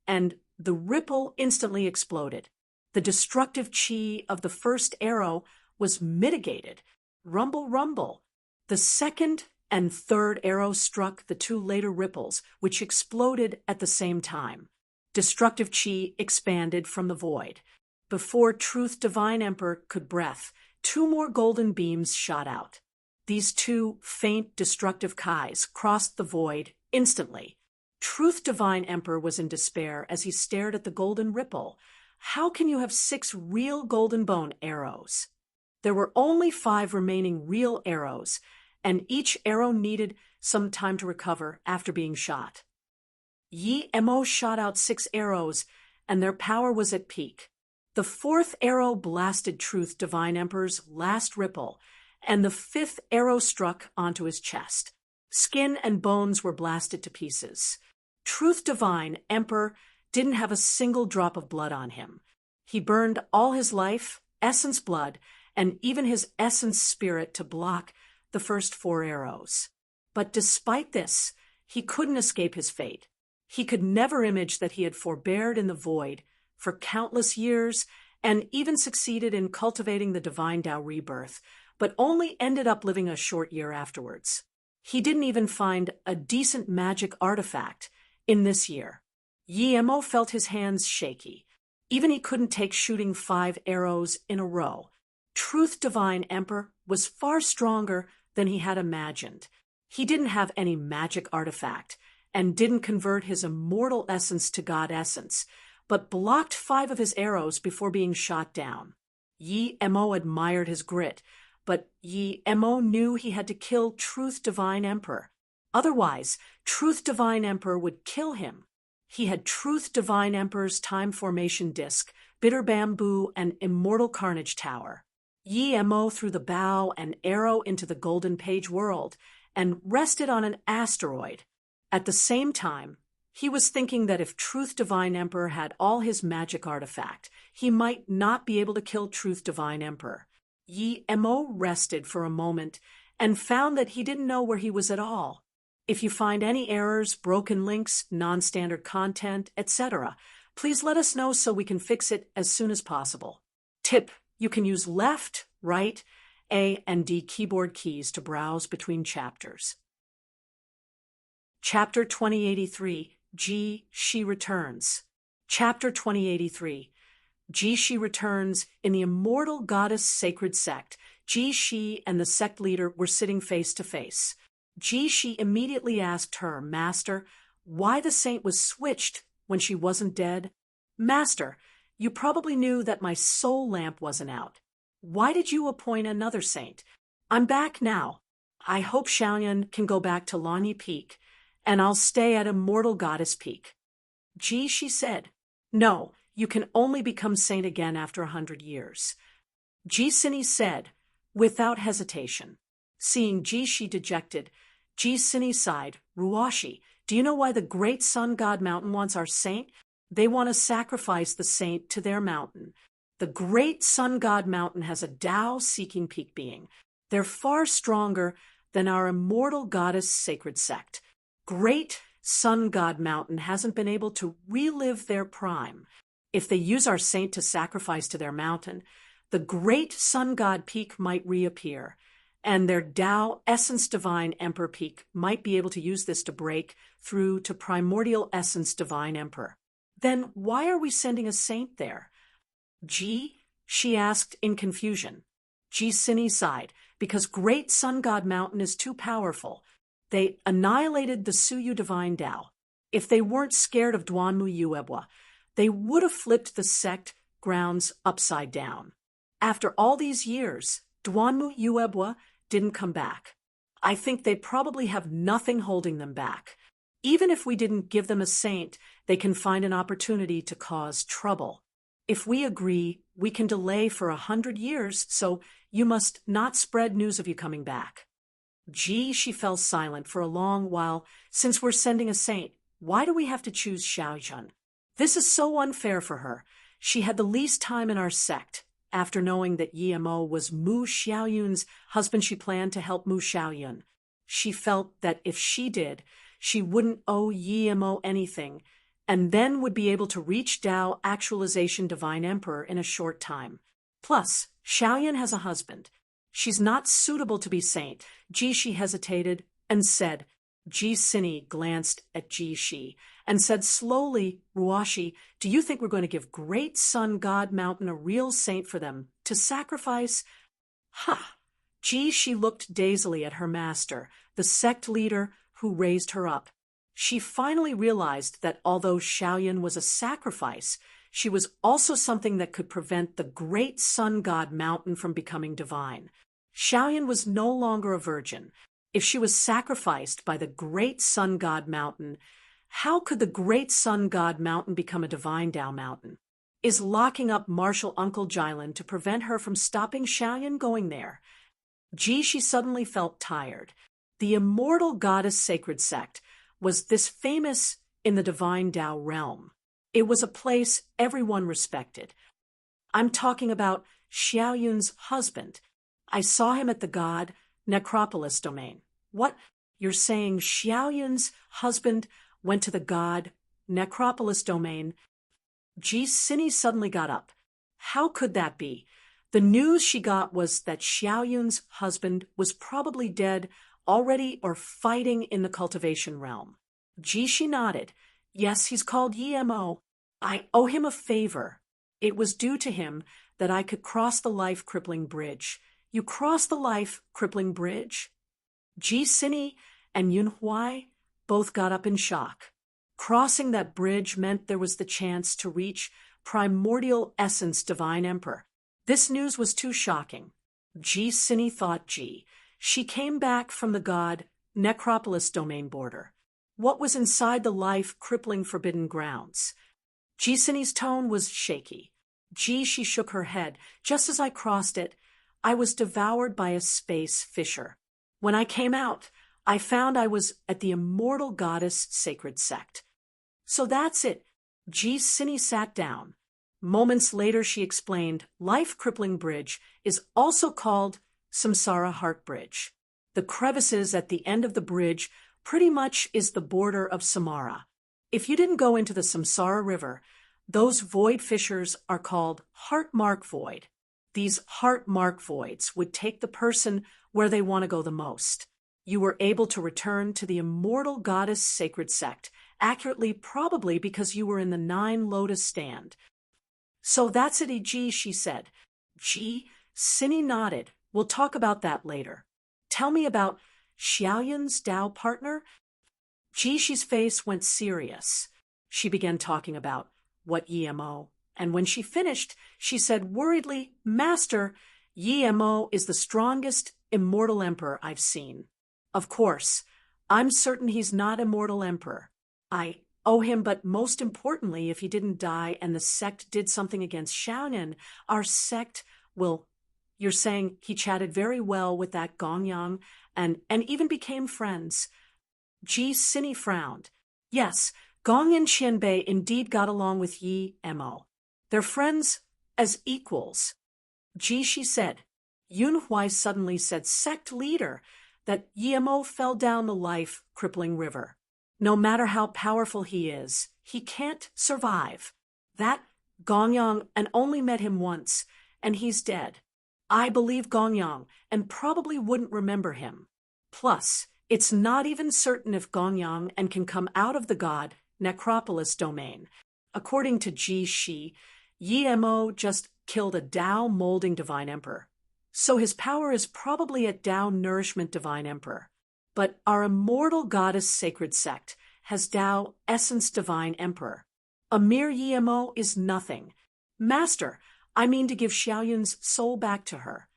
Speaker 1: and the ripple instantly exploded. The destructive chi of the first arrow was mitigated. Rumble, rumble. The second and third arrow struck the 2 later ripples, which exploded at the same time. Destructive chi expanded from the void. Before Truth Divine Emperor could breath, 2 more golden beams shot out. These 2 faint, destructive kais crossed the void instantly. Truth Divine Emperor was in despair as he stared at the golden ripple. How can you have 6 real golden bone arrows? There were only 5 remaining real arrows, and each arrow needed some time to recover after being shot. Yi Mo shot out 6 arrows, and their power was at peak. The 4th arrow blasted Truth Divine Emperor's last ripple, and the 5th arrow struck onto his chest. Skin and bones were blasted to pieces. Truth Divine Emperor didn't have a single drop of blood on him. He burned all his life, essence blood, and even his essence spirit to block the first 4 arrows. But despite this, he couldn't escape his fate. He could never image that he had forbeared in the void for countless years and even succeeded in cultivating the Divine Tao Rebirth, but only ended up living a short year afterwards. He didn't even find a decent magic artifact in this year. Yi Mo felt his hands shaky. Even he couldn't take shooting 5 arrows in a row. Truth Divine Emperor was far stronger than he had imagined. He didn't have any magic artifact and didn't convert his immortal essence to God essence, but blocked 5 of his arrows before being shot down. Yi Mo admired his grit, but Yi Mo knew he had to kill Truth Divine Emperor. Otherwise, Truth Divine Emperor would kill him. He had Truth Divine Emperor's Time Formation Disc, Bitter Bamboo, and Immortal Carnage Tower. Yi Mo threw the bow and arrow into the Golden Page world and rested on an asteroid. At the same time, he was thinking that if Truth Divine Emperor had all his magic artifact, he might not be able to kill Truth Divine Emperor. Yi Mo rested for a moment and found that he didn't know where he was at all. If you find any errors, broken links, non-standard content, etc., please let us know so we can fix it as soon as possible. Tip: you can use left, right, A, and D keyboard keys to browse between chapters. Chapter 2083, Ji Shi Returns. Chapter 2083. Ji Shi returns. In the immortal goddess sacred sect, Ji Shi and the sect leader were sitting face to face. Ji Shi immediately asked her, Master, why the saint was switched when she wasn't dead. Master, you probably knew that my soul lamp wasn't out. Why did you appoint another saint? I'm back now. I hope Xiaoyan can go back to Lanyi Peak, and I'll stay at Immortal Goddess Peak. Ji Shi said, No, you can only become saint again after 100 years. Ji Sini said, without hesitation. Seeing Ji Shi dejected, Ji Sini sighed, Ruashi, do you know why the great sun god mountain wants our saint? They want to sacrifice the saint to their mountain. The great sun god mountain has a Tao-seeking peak being. They're far stronger than our immortal goddess sacred sect. Great sun god mountain hasn't been able to relive their prime. If they use our saint to sacrifice to their mountain, the great sun god peak might reappear, and their Tao essence divine emperor peak might be able to use this to break through to primordial essence divine emperor. Then why are we sending a saint there? Ji? She asked in confusion. Ji Sini sighed, because great sun god mountain is too powerful. They annihilated the Suyu divine Tao. If they weren't scared of Duanmu Yuebwa, they would have flipped the sect grounds upside down. After all these years, Duanmu Yuebwa didn't come back. I think they probably have nothing holding them back. Even if we didn't give them a saint, they can find an opportunity to cause trouble. If we agree, we can delay for 100 years, so you must not spread news of you coming back. Gee, she fell silent for a long while. Since we're sending a saint, why do we have to choose Xiaoyun? This is so unfair for her. She had the least time in our sect. After knowing that Yi Mo was Mu Xiaoyun's husband, she planned to help Mu Xiaoyun. She felt that if she did, she wouldn't owe Yi Mo anything, and then would be able to reach Tao Actualization Divine Emperor in a short time. Plus, Xiaoyun has a husband. She's not suitable to be saint. Ji Shi hesitated and said. Ji Sini glanced at Ji Shi and said slowly, Ruashi, do you think we're going to give Great Sun God Mountain a real saint for them to sacrifice? Ha! Ji Shi looked dazedly at her master, the sect leader who raised her up. She finally realized that although Xiaoyun was a sacrifice, she was also something that could prevent the Great Sun God Mountain from becoming divine. Xiaoyun was no longer a virgin. If she was sacrificed by the Great Sun God Mountain, how could the Great Sun God Mountain become a divine Tao mountain? Is locking up Marshal Uncle Jilin to prevent her from stopping Xiaoyun going there? Ji Shi suddenly felt tired. The immortal goddess sacred sect was this famous in the divine Tao realm. It was a place everyone respected. I'm talking about Xiaoyun's husband. I saw him at the god Necropolis domain. What? You're saying Xiaoyun's husband went to the god Necropolis domain? Ji Sini suddenly got up. How could that be? The news she got was that Xiaoyun's husband was probably dead already or fighting in the cultivation realm. Jishi nodded. Yes, he's called Yemo. I owe him a favor. It was due to him that I could cross the life-crippling bridge. You cross the life-crippling bridge? Ji Sini and Yun Huai both got up in shock. Crossing that bridge meant there was the chance to reach primordial essence divine emperor. This news was too shocking. Ji Sini thought she came back from the god Necropolis domain border. What was inside the life-crippling forbidden grounds? Ji Sini's tone was shaky. She shook her head. Just as I crossed it, I was devoured by a space fissure. When I came out, I found I was at the immortal goddess sacred sect. So that's it. Ji Sini sat down. Moments later, she explained, life-crippling bridge is also called Samsara Heart Bridge. The crevices at the end of the bridge pretty much is the border of Samara. If you didn't go into the Samsara River, those void fissures are called heart mark void. These heart mark voids would take the person where they want to go the most. You were able to return to the immortal goddess sacred sect, accurately probably because you were in the 9 lotus stand. So that's it, Ji, she said. Ji Sini nodded. We'll talk about that later. Tell me about Xiaoyan's Dao partner? Jishi's face went serious. She began talking about what Yemo, and when she finished, she said worriedly, Master, Yemo is the strongest immortal emperor I've seen. Of course, I'm certain he's not immortal emperor. I owe him, but most importantly, if he didn't die and the sect did something against Xiaoyan, our sect will... You're saying he chatted very well with that Gongyang and even became friends. Ji Sini frowned. Yes, Gong and Qianbei indeed got along with Yi Mo. They're friends as equals. Ji, she said. Yun Huai suddenly said, sect leader, that Yi Mo fell down the life-crippling river. No matter how powerful he is, he can't survive. That Gongyang and only met him once, and he's dead. I believe Gongyang and probably wouldn't remember him. Plus, it's not even certain if Gongyang and can come out of the god Necropolis domain. According to Ji Shi, Yi Mo just killed a Dao molding divine emperor. So his power is probably at Dao nourishment divine emperor. But our immortal goddess sacred sect has Dao essence divine emperor. A mere Yi Mo is nothing. Master, I mean to give Xiaoyan's soul back to her.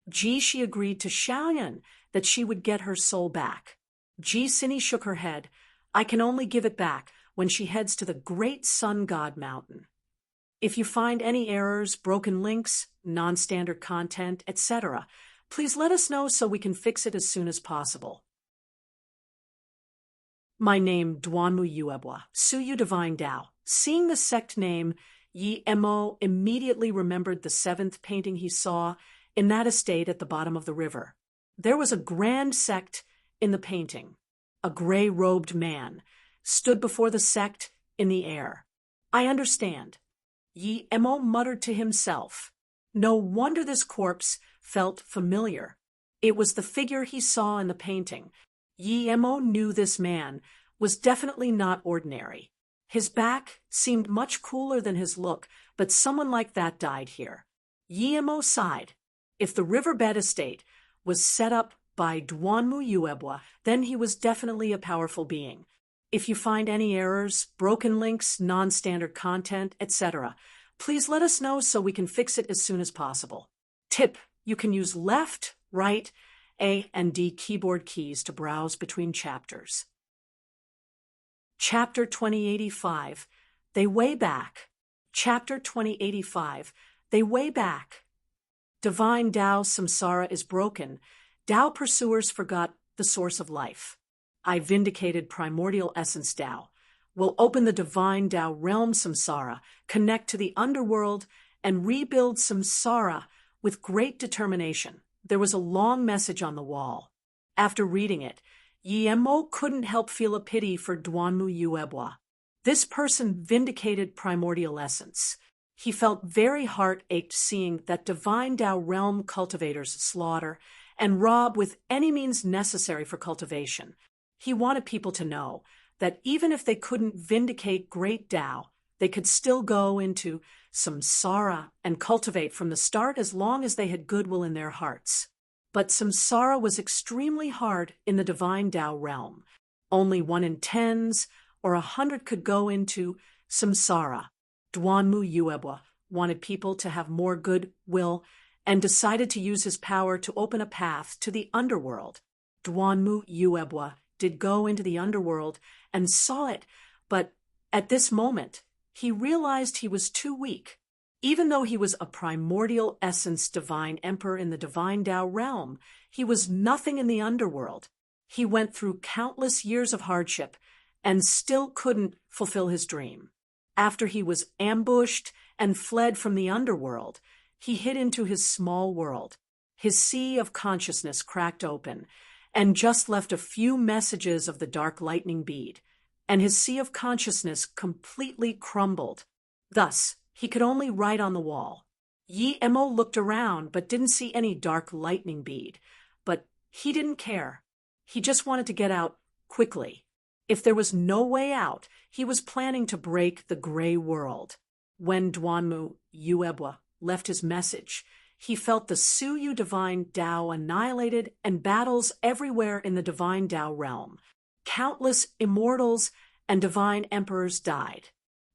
Speaker 1: Ji Shi agreed to Xiaoyan that she would get her soul back. Ji Sini shook her head. I can only give it back when she heads to the great sun god mountain. If you find any errors, broken links, non-standard content, etc., please let us know so we can fix it as soon as possible. My name, Duanmu Yuebwa, Suyu Divine Dao. Seeing the sect name, Yi Mo immediately remembered the 7th painting he saw in that estate at the bottom of the river. There was a grand sect in the painting. A gray-robed man stood before the sect in the air. I understand. Yi Mo muttered to himself. No wonder this corpse felt familiar. It was the figure he saw in the painting. Yi Mo knew this man was definitely not ordinary. His back seemed much cooler than his look, but someone like that died here. Yi Mo sighed. If the riverbed estate was set up by Duanmu Yuebwa, then he was definitely a powerful being. If you find any errors, broken links, non-standard content, etc., please let us know so we can fix it as soon as possible. Tip: you can use left, right, A and D keyboard keys to browse between chapters. Chapter 2085, They Way Back. Chapter 2085, They Way Back. Divine Dao Samsara is broken. Dao pursuers forgot the source of life. I vindicated primordial essence Dao. Will open the divine Dao realm Samsara, connect to the underworld, and rebuild Samsara with great determination. There was a long message on the wall. After reading it, Yi Mo couldn't help feel a pity for Duanmu Yuebwa. This person vindicated primordial essence. He felt very heart-ached seeing that divine Dao realm cultivators slaughter and rob with any means necessary for cultivation. He wanted people to know that even if they couldn't vindicate great Tao, they could still go into samsara and cultivate from the start as long as they had goodwill in their hearts. But samsara was extremely hard in the divine Tao realm. Only 1 in 10s or 100 could go into samsara. Duanmu Yuebwa wanted people to have more goodwill and decided to use his power to open a path to the underworld. Duanmu Yuebwa did go into the underworld and saw it, but at this moment, he realized he was too weak. Even though he was a primordial essence divine emperor in the divine Tao realm, he was nothing in the underworld. He went through countless years of hardship and still couldn't fulfill his dream. After he was ambushed and fled from the underworld, he hid into his small world. His sea of consciousness cracked open and just left a few messages of the dark lightning bead, and his sea of consciousness completely crumbled. Thus, he could only write on the wall. Yi Mo looked around but didn't see any dark lightning bead. But he didn't care. He just wanted to get out quickly. If there was no way out, he was planning to break the gray world. When Duanmu Yuebwa left his message, he felt the Suyu divine Tao annihilated and battles everywhere in the divine Tao realm. Countless immortals and divine emperors died.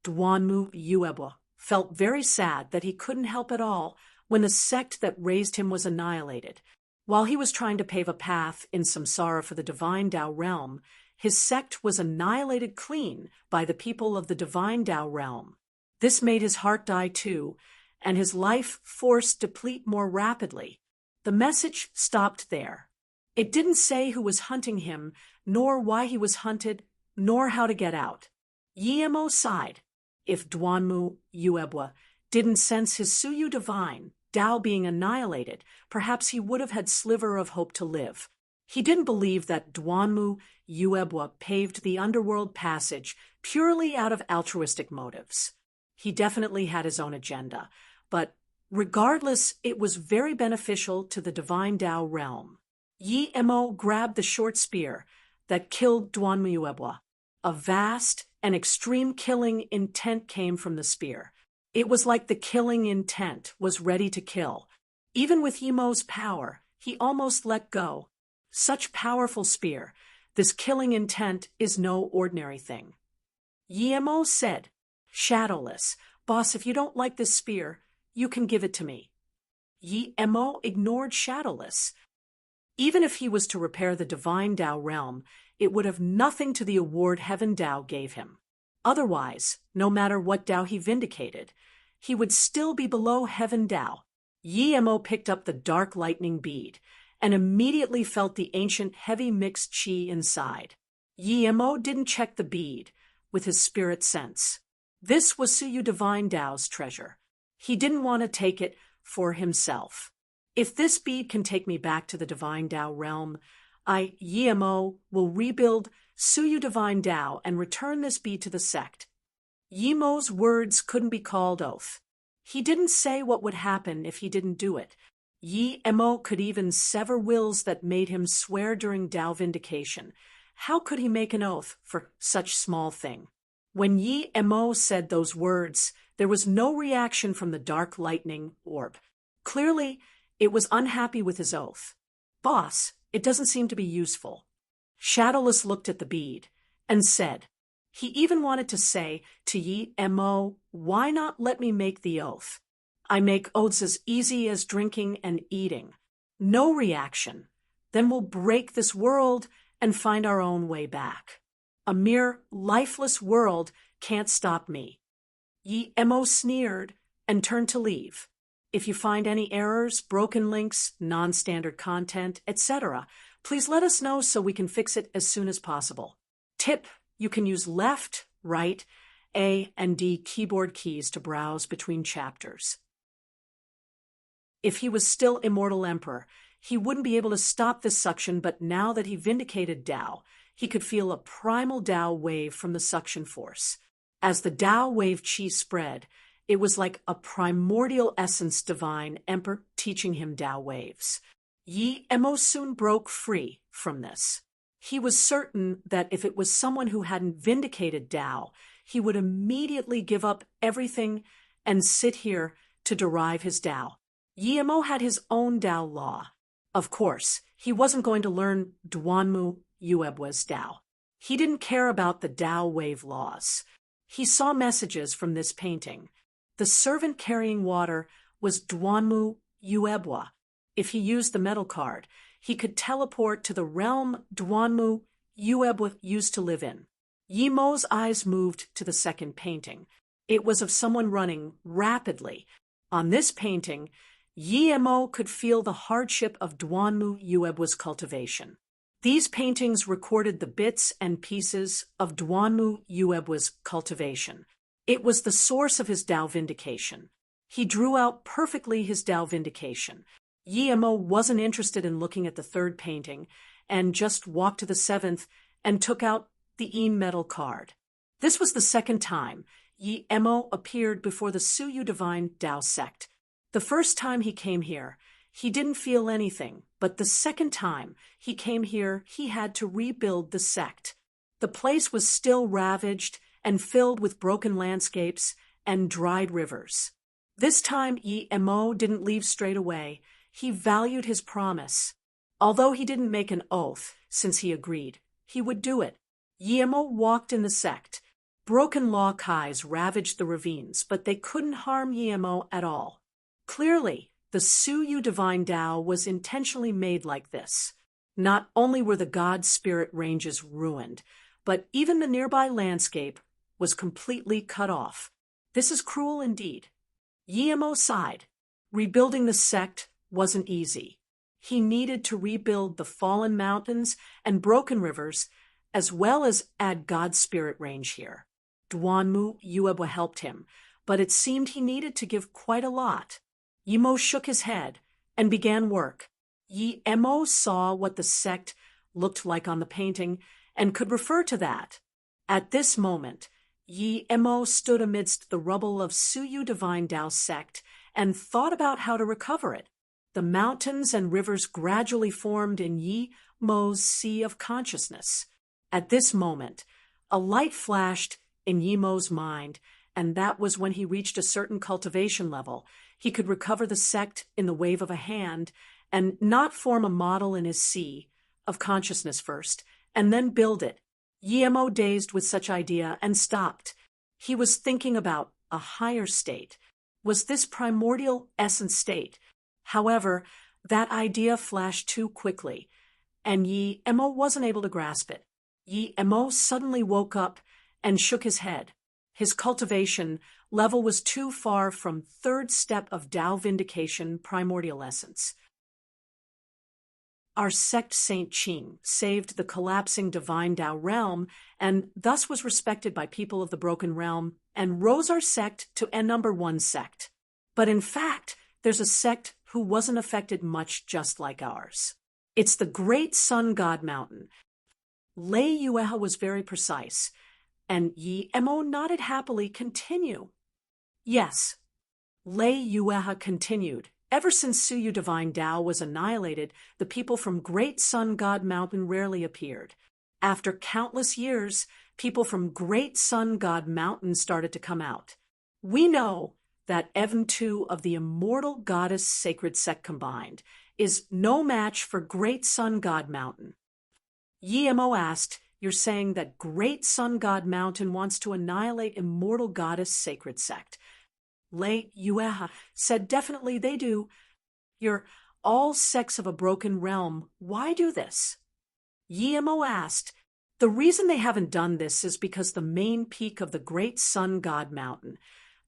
Speaker 1: Duanmu Yuebwa felt very sad that he couldn't help at all when the sect that raised him was annihilated. While he was trying to pave a path in samsara for the divine Tao realm, his sect was annihilated clean by the people of the divine Tao realm. This made his heart die too, and his life force deplete more rapidly. The message stopped there. It didn't say who was hunting him, nor why he was hunted, nor how to get out. Yi Mo sighed. If Duanmu Yuebwa didn't sense his Suyu divine, Tao being annihilated, perhaps he would have had sliver of hope to live. He didn't believe that Duanmu Yuebwa paved the underworld passage purely out of altruistic motives. He definitely had his own agenda, but regardless, it was very beneficial to the divine Tao realm. Yi Mo grabbed the short spear that killed Duanmu Yuebwa. A vast and extreme killing intent came from the spear. It was like the killing intent was ready to kill. Even with Yi Mo's power, he almost let go. Such powerful spear, this killing intent is no ordinary thing. Yi Mo said, "Shadowless, boss, if you don't like this spear, you can give it to me." Yi Mo ignored Shadowless. Even if he was to repair the divine Tao realm, it would have nothing to the award Heaven Tao gave him. Otherwise, no matter what Tao he vindicated, he would still be below Heaven Tao. Yi Mo picked up the dark lightning bead and immediately felt the ancient heavy mixed qi inside. Yi Mo didn't check the bead with his spirit sense. This was Suyu Divine Tao's treasure. He didn't want to take it for himself. If this bead can take me back to the divine Tao realm, Yi Mo, will rebuild Suyu Divine Tao and return this bead to the sect. Yi Mo's words couldn't be called oath. He didn't say what would happen if he didn't do it. Yi Mo could even sever wills that made him swear during Tao vindication. How could he make an oath for such small thing? When Yi Mo said those words, there was no reaction from the dark lightning orb. Clearly, it was unhappy with his oath. "Boss, it doesn't seem to be useful." Shadowless looked at the bead and said, he even wanted to say to Yi Mo, "Why not let me make the oath? I make oaths as easy as drinking and eating." No reaction. Then we'll break this world and find our own way back. A mere lifeless world can't stop me. Yi Mo sneered and turned to leave. If you find any errors, broken links, non-standard content, etc., please let us know so we can fix it as soon as possible. Tip: you can use left, right, A, and D keyboard keys to browse between chapters. If he was still Immortal Emperor, he wouldn't be able to stop this suction, but now that he vindicated Tao, he could feel a primal Tao wave from the suction force. As the Tao wave chi spread, it was like a primordial essence divine emperor teaching him Tao waves. Yi Mo soon broke free from this. He was certain that if it was someone who hadn't vindicated Tao, he would immediately give up everything and sit here to derive his Tao. Yi Mo had his own Tao law. Of course, he wasn't going to learn Duanmu Yuebwa's Tao. He didn't care about the Tao wave laws. He saw messages from this painting. The servant carrying water was Duanmu Yuebwa. If he used the metal card, he could teleport to the realm Duanmu Yuebwa used to live in. Yi Mo's eyes moved to the second painting. It was of someone running rapidly. On this painting, Yi Mo could feel the hardship of Duanmu Yuebwa's cultivation. These paintings recorded the bits and pieces of Duanmu Yuebwa's cultivation. It was the source of his Tao vindication. He drew out perfectly his Tao vindication. Yi Mo wasn't interested in looking at the third painting and just walked to the seventh and took out the metal card. This was the second time Yi Mo appeared before the Suyu Divine Tao sect. The first time he came here, he didn't feel anything, but the second time he came here, he had to rebuild the sect. The place was still ravaged and filled with broken landscapes and dried rivers. This time Yi Mo didn't leave straight away. He valued his promise. Although he didn't make an oath, since he agreed, he would do it. Yi Mo walked in the sect. Broken law kais ravaged the ravines, but they couldn't harm Yi Mo at all. Clearly, the Suyu Divine Tao was intentionally made like this. Not only were the God Spirit ranges ruined, but even the nearby landscape was completely cut off. This is cruel indeed. Yi Mo sighed. Rebuilding the sect wasn't easy. He needed to rebuild the fallen mountains and broken rivers, as well as add God's spirit range here. Duanmu Yuebwa helped him, but it seemed he needed to give quite a lot. Yi Mo shook his head and began work. Yi Mo saw what the sect looked like on the painting and could refer to that. At this moment, Yi Mo stood amidst the rubble of Suyu Divine Tao sect and thought about how to recover it. The mountains and rivers gradually formed in Yi Mo's sea of consciousness. At this moment, a light flashed in Yi Mo's mind, and that was when he reached a certain cultivation level. He could recover the sect in the wave of a hand and not form a model in his sea of consciousness first, and then build it. Yi Mo dazed with such idea and stopped. He was thinking about a higher state. Was this primordial essence state? However, that idea flashed too quickly, and Yi Mo wasn't able to grasp it. Yi Mo suddenly woke up and shook his head. His cultivation level was too far from third step of Tao vindication primordial essence. Our sect Saint Qing saved the collapsing divine Tao realm and thus was respected by people of the broken realm and rose our sect to N#1 sect. But in fact, there's a sect who wasn't affected much just like ours. It's the great sun god mountain. Lei Yueha was very precise, and Yi Mo nodded happily. Continue. Yes. Lei Yueha continued. Ever since Suyu Divine Tao was annihilated, the people from Great Sun God Mountain rarely appeared. After countless years, people from Great Sun God Mountain started to come out. We know that even two of the immortal goddess sacred sect combined is no match for Great Sun God Mountain. Yi Mo asked, "You're saying that Great Sun God Mountain wants to annihilate immortal goddess sacred sect?" Lei Yueha said, "Definitely they do. You're all sects of a broken realm. Why do this?" Yi Mo asked, "The reason they haven't done this is because the main peak of the Great Sun God Mountain,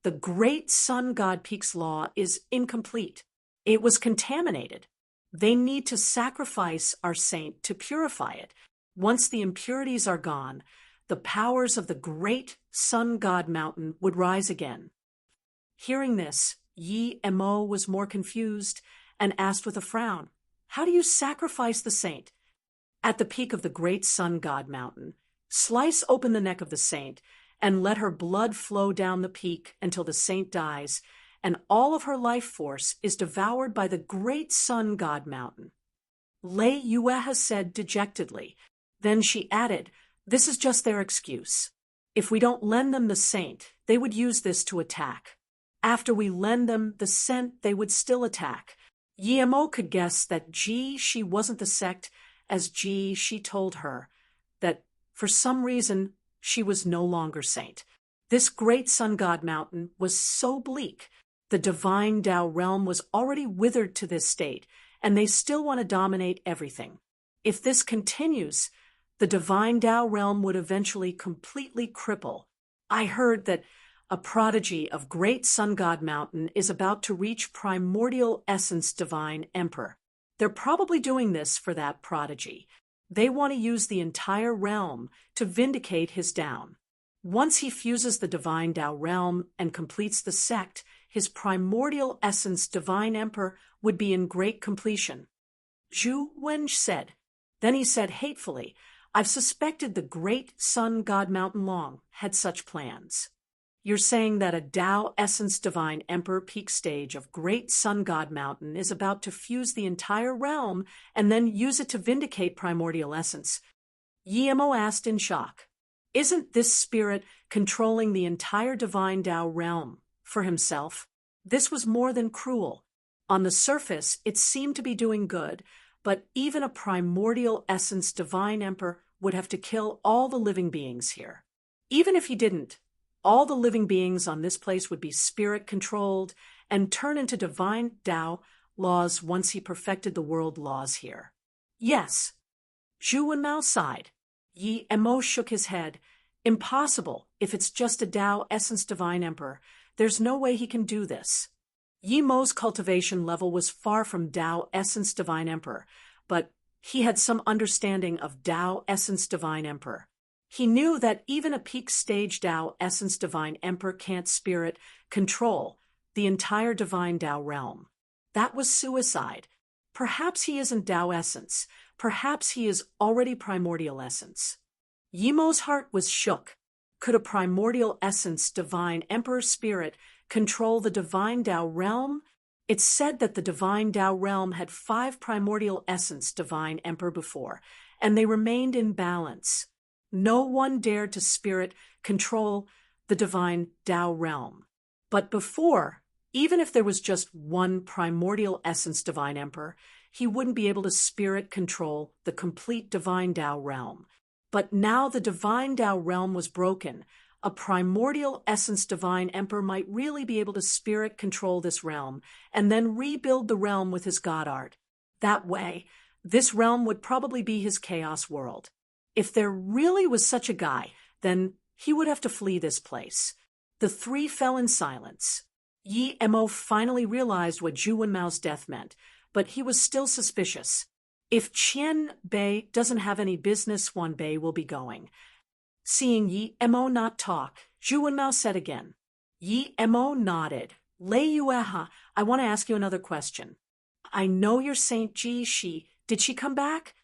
Speaker 1: the Great Sun God Peak's law, is incomplete. It was contaminated. They need to sacrifice our saint to purify it. Once the impurities are gone, the powers of the Great Sun God Mountain would rise again." Hearing this, Yi Mo was more confused and asked with a frown, "How do you sacrifice the saint?" At the peak of the Great Sun God Mountain, slice open the neck of the saint and let her blood flow down the peak until the saint dies, and all of her life force is devoured by the Great Sun God Mountain. Lei Yueha said dejectedly. Then she added, "This is just their excuse. If we don't lend them the saint, they would use this to attack. After we lend them the scent, they would still attack." Yemo could guess that she wasn't the sect, as she told her that for some reason she was no longer saint. This great sun god mountain was so bleak. The divine Tao realm was already withered to this state, and they still want to dominate everything. If this continues, the divine Tao realm would eventually completely cripple. I heard that a prodigy of great sun god mountain is about to reach primordial essence divine emperor. They're probably doing this for that prodigy. They want to use the entire realm to vindicate his down. Once he fuses the divine Tao realm and completes the sect, his primordial essence divine emperor would be in great completion. Zhu Wenj said. Then he said hatefully, "I've suspected the great sun god mountain long had such plans." You're saying that a Tao essence divine emperor peak stage of great sun god mountain is about to fuse the entire realm and then use it to vindicate primordial essence? Yemo asked in shock. Isn't this spirit controlling the entire divine Tao realm for himself? This was more than cruel. On the surface, it seemed to be doing good, but even a primordial essence divine emperor would have to kill all the living beings here. Even if he didn't, all the living beings on this place would be spirit-controlled and turn into divine Tao laws once he perfected the world laws here. Yes. Zhu Wenmao sighed. Yi Emo shook his head. Impossible, if it's just a Tao essence divine emperor. There's no way he can do this. Yi Mo's cultivation level was far from Tao essence divine emperor, but he had some understanding of Tao essence divine emperor. He knew that even a peak stage Tao essence divine emperor can't spirit control the entire divine Tao realm. That was suicide. Perhaps he isn't Tao essence. Perhaps he is already primordial essence. Yimo's heart was shook. Could a primordial essence divine emperor spirit control the divine Tao realm? It's said that the divine Tao realm had 5 primordial essence divine emperor before, and they remained in balance. No one dared to spirit control the divine Tao realm. But before, even if there was just one primordial essence divine emperor, he wouldn't be able to spirit control the complete divine Tao realm. But now the divine Tao realm was broken. A primordial essence divine emperor might really be able to spirit control this realm and then rebuild the realm with his god art. That way, this realm would probably be his chaos world. If there really was such a guy, then he would have to flee this place. The 3 fell in silence. Yi Emo finally realized what Zhu Wenmao's death meant, but he was still suspicious. If Qian Bei doesn't have any business, Wan Bei will be going. Seeing Yi Emo not talk, Zhu Wenmao said again. Yi Emo nodded. Lei Yueha, I want to ask you another question. I know you're Saint Ji. Did she come back?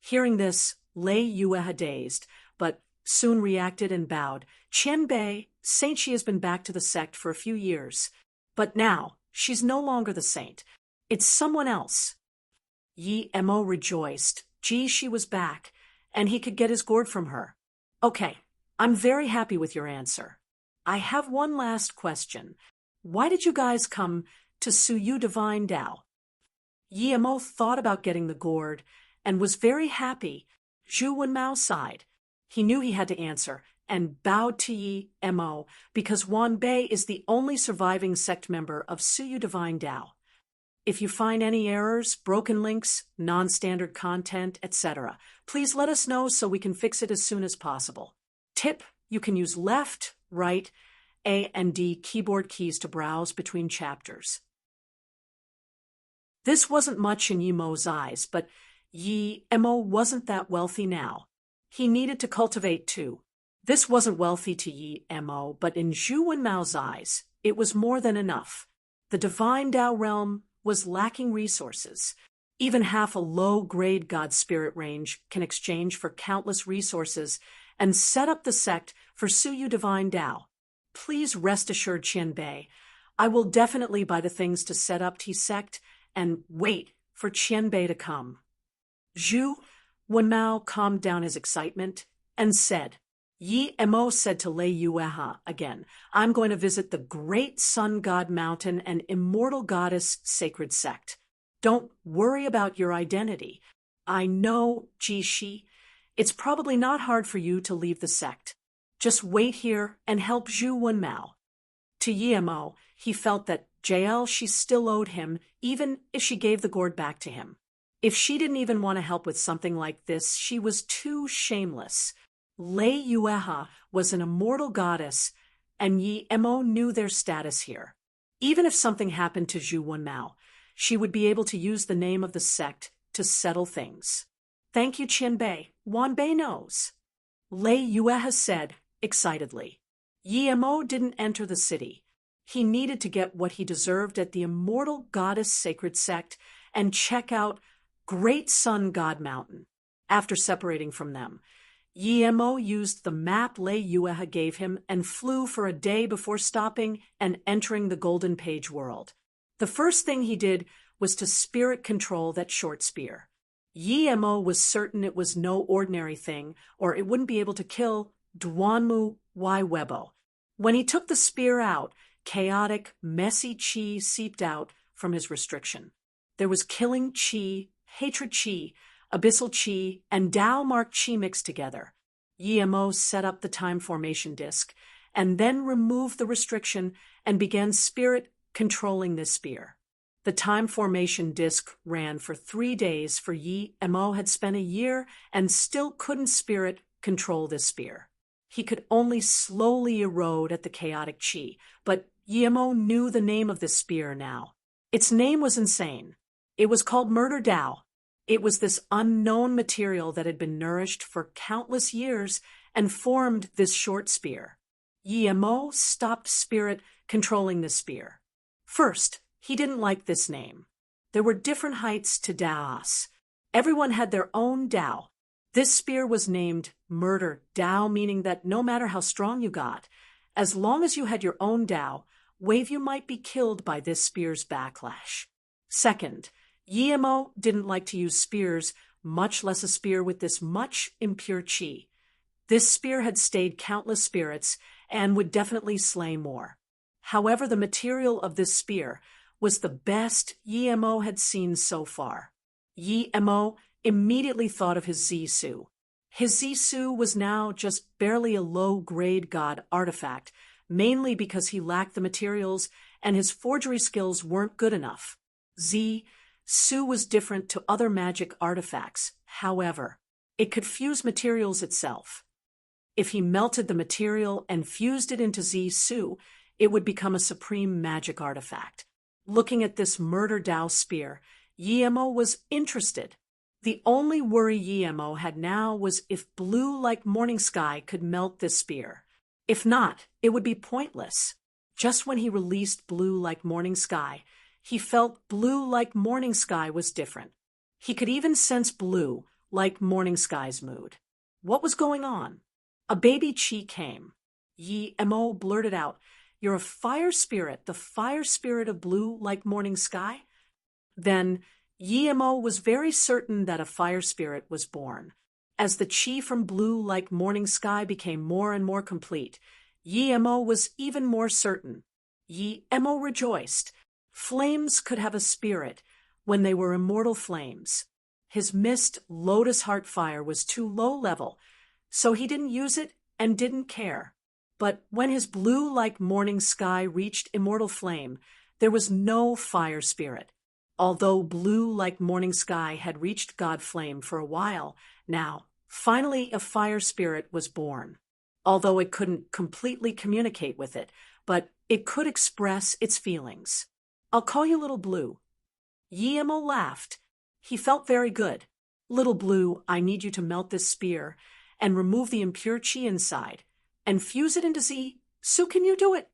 Speaker 1: Hearing this, Lei Yueha dazed, but soon reacted and bowed. Qian Bei, Saint Shi has been back to the sect for a few years. But now, she's no longer the saint. It's someone else. Yi Emo rejoiced. She was back, and he could get his gourd from her. Okay, I'm very happy with your answer. I have one last question. Why did you guys come to Suyu Divine Tao? Yi Emo thought about getting the gourd and was very happy. Zhu Wenmao sighed. He knew he had to answer and bowed to Yi Emo because Wan Bei is the only surviving sect member of Suyu Divine Tao. If you find any errors, broken links, non-standard content, etc., please let us know so we can fix it as soon as possible. Tip, you can use left, right, A and D keyboard keys to browse between chapters. This wasn't much in Yi Mo's eyes, but Yi Emo wasn't that wealthy now. He needed to cultivate too. This wasn't wealthy to Yi Emo, but in Zhu Wenmao's eyes, it was more than enough. The divine Tao realm was lacking resources. Even half a low-grade god spirit range can exchange for countless resources and set up the sect for Suyu Divine Tao. Please rest assured, Qian Bei, I will definitely buy the things to set up T sect and wait for Qian Bei to come. Zhu Wenmao calmed down his excitement and said, Yi Mo said to Lei Yueha again, I'm going to visit the great sun god mountain and immortal goddess sacred sect. Don't worry about your identity. I know, Ji Shi, it's probably not hard for you to leave the sect. Just wait here and help Zhu Wenmao. To Yi Mo, he felt that JL she still owed him, even if she gave the gourd back to him. If she didn't even want to help with something like this, she was too shameless. Lei Yueha was an immortal goddess, and Yi Mo knew their status here. Even if something happened to Zhu Wenmao, she would be able to use the name of the sect to settle things. Thank you, Qianbei. Wanbei knows. Lei Yueha said, excitedly. Yi Mo didn't enter the city. He needed to get what he deserved at the immortal goddess sacred sect and check out Great Sun God Mountain. After separating from them, Yi Mo used the map Lei Yueha gave him and flew for a day before stopping and entering the Golden Page world. The first thing he did was to spirit control that short spear. Yi Mo was certain it was no ordinary thing, or it wouldn't be able to kill Duanmu Y Webo. When he took the spear out, chaotic, messy qi seeped out from his restriction. There was killing qi, hatred qi, abyssal qi, and Tao-marked qi mixed together. Yi Mo set up the time formation disk, and then removed the restriction and began spirit controlling this spear. The time formation disk ran for 3 days, for Yi Mo had spent a year and still couldn't spirit control this spear. He could only slowly erode at the chaotic qi, but Yi Mo knew the name of this spear now. Its name was insane. It was called Murder Tao. It was this unknown material that had been nourished for countless years and formed this short spear. Yi Mo stopped spirit controlling the spear. First, he didn't like this name. There were different heights to Daos. Everyone had their own Tao. This spear was named Murder Tao, meaning that no matter how strong you got, as long as you had your own Tao, you might be killed by this spear's backlash. Second, Yi Mo didn't like to use spears, much less a spear with this much impure qi. This spear had stayed countless spirits and would definitely slay more. However, the material of this spear was the best Yi Mo had seen so far. Yi Mo immediately thought of his Zisu. His Zisu was now just barely a low-grade god artifact, mainly because he lacked the materials and his forgery skills weren't good enough. Zisu was different to other magic artifacts. However, it could fuse materials itself. If he melted the material and fused it into Zisu, it would become a supreme magic artifact. Looking at this Murder Tao spear, Yi Mo was interested. The only worry Yi Mo had now was if blue like morning sky could melt this spear. If not, it would be pointless. Just when he released blue like morning sky, he felt blue like morning sky was different. He could even sense blue like morning sky's mood. What was going on? A baby Qi came. Yi Mo blurted out, "You're a fire spirit, the fire spirit of blue like morning sky?" Then Yi Mo was very certain that a fire spirit was born. As the qi from blue like morning sky became more and more complete, Yi Mo was even more certain. Yi Mo rejoiced. Flames could have a spirit when they were immortal flames. His mist lotus heart fire was too low level, so he didn't use it and didn't care. But when his blue like morning sky reached immortal flame, there was no fire spirit. Although blue like morning sky had reached God Flame for a while, now, finally a fire spirit was born. Although it couldn't completely communicate with it, but it could express its feelings. "I'll call you Little Blue." Yi Mo laughed. He felt very good. "Little Blue, I need you to melt this spear and remove the impure qi inside and fuse it into Z. So can you do it?"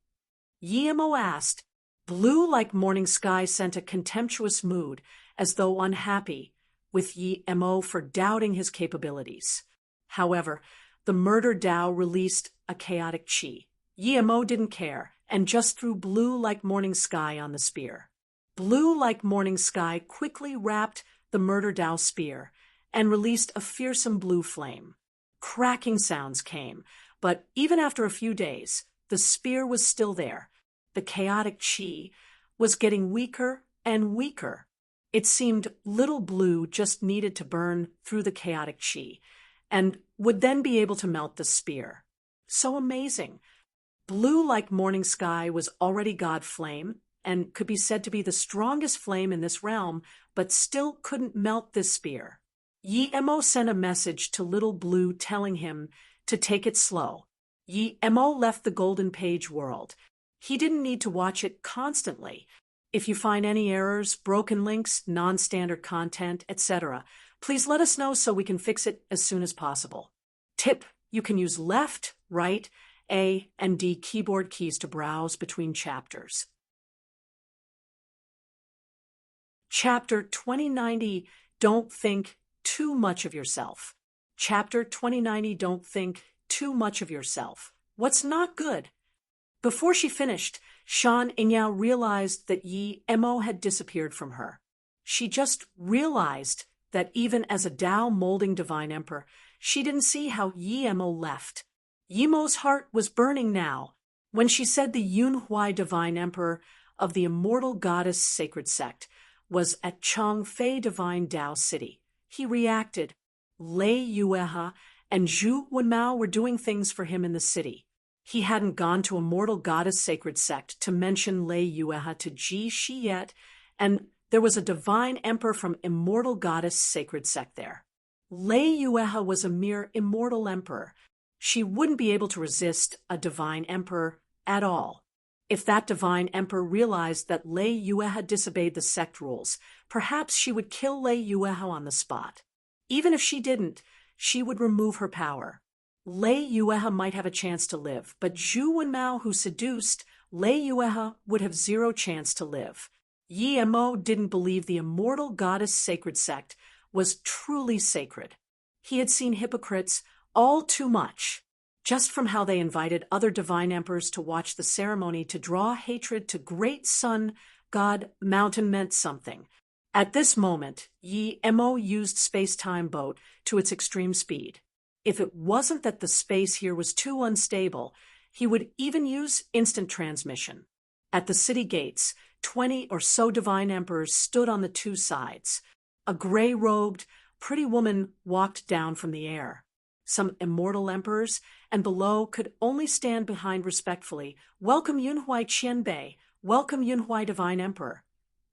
Speaker 1: Yi Mo asked. Blue like morning sky sent a contemptuous mood, as though unhappy with Yi Mo for doubting his capabilities. However, the Murder Tao released a chaotic qi. Yi Mo didn't care, and just threw blue like morning sky on the spear. Blue like morning sky quickly wrapped the Murder Tao spear, and released a fearsome blue flame. Cracking sounds came, but even after a few days, the spear was still there. The chaotic chi was getting weaker and weaker. It seemed little blue just needed to burn through the chaotic chi, and would then be able to melt the spear. So amazing. Blue like morning sky was already God flame, and could be said to be the strongest flame in this realm, but still couldn't melt this spear. Yi Mo sent a message to Little Blue telling him to take it slow. Yi Mo left the Golden Page world. He didn't need to watch it constantly. If you find any errors, broken links, non-standard content, etc., please let us know so we can fix it as soon as possible. Tip: you can use left, right, A, and D keyboard keys to browse between chapters. Chapter 2090, Don't Think Too Much of Yourself. Chapter 2090, Don't Think Too Much of Yourself. What's not good? Before she finished, Shan Inyao realized that Yi Mo had disappeared from her. She just realized that even as a Tao molding divine emperor, she didn't see how Yi Mo left. Yi Mo's heart was burning now. When she said the Yun Huai divine emperor of the immortal goddess sacred sect was at Changfei Divine Tao City, he reacted. Lei Yueha and Zhu Wenmao were doing things for him in the city. He hadn't gone to Immortal Goddess Sacred Sect to mention Lei Yueha to Ji Shi yet, and there was a divine emperor from Immortal Goddess Sacred Sect there. Lei Yueha was a mere immortal emperor. She wouldn't be able to resist a divine emperor at all. If that divine emperor realized that Lei Yueha disobeyed the sect rules, perhaps she would kill Lei Yueha on the spot. Even if she didn't, she would remove her power. Lei Yueha might have a chance to live, but Zhu Wenmao, who seduced Lei Yueha, would have zero chance to live. Yi Mo didn't believe the Immortal Goddess Sacred Sect was truly sacred. He had seen hypocrites all too much, just from how they invited other divine emperors to watch the ceremony to draw hatred to great sun god Mountain meant something. At this moment, Yi Mo used space-time boat to its extreme speed. If it wasn't that the space here was too unstable, he would even use instant transmission. At the city gates, 20 or so divine emperors stood on the two sides. A gray-robed, pretty woman walked down from the air. Some immortal emperors, and below, could only stand behind respectfully. Welcome Yunhuai Qianbei, welcome Yunhuai Divine Emperor.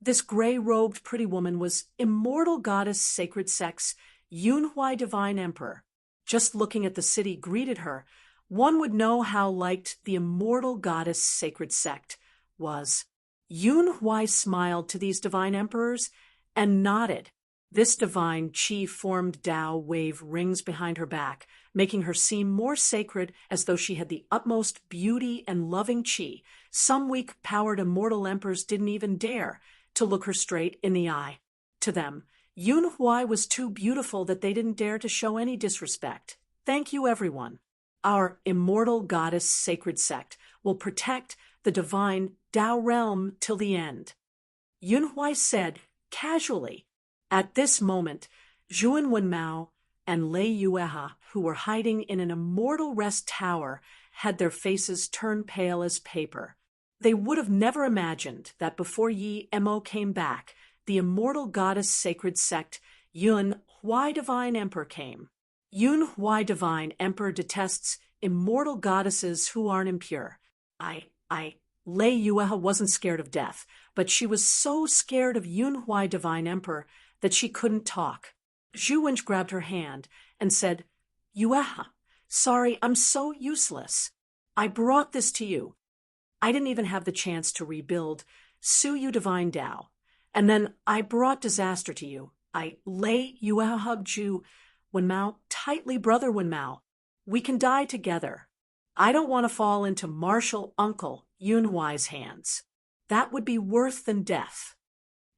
Speaker 1: This gray-robed pretty woman was Immortal Goddess Sacred Sect's Yunhuai Divine Emperor. Just looking at the city greeted her, one would know how liked the Immortal Goddess Sacred Sect was. Yunhuai smiled to these divine emperors and nodded. This divine chi-formed Tao wave rings behind her back, making her seem more sacred, as though she had the utmost beauty and loving chi. Some weak-powered immortal emperors didn't even dare to look her straight in the eye. To them, Yunhuai was too beautiful that they didn't dare to show any disrespect. Thank you, everyone. Our Immortal Goddess Sacred Sect will protect the divine Tao realm till the end. Yunhuai said, casually. At this moment, Zhu Wenmao and Lei Yueha, who were hiding in an immortal rest tower, had their faces turned pale as paper. They would have never imagined that before Yi Mo came back, the Immortal Goddess Sacred Sect Yun Huai Divine Emperor came. Yun Huai Divine Emperor detests immortal goddesses who aren't impure. Lei Yueha wasn't scared of death, but she was so scared of Yun Huai Divine Emperor that she couldn't talk. Zhu Wenj grabbed her hand and said, Yueha, sorry, I'm so useless. I brought this to you. I didn't even have the chance to rebuild Su Yu Divine Tao. And then I brought disaster to you. Lei Yueha hugged Zhu Wenmao tightly. Brother Wenmao, we can die together. I don't want to fall into martial uncle Yunhuai's hands. That would be worse than death.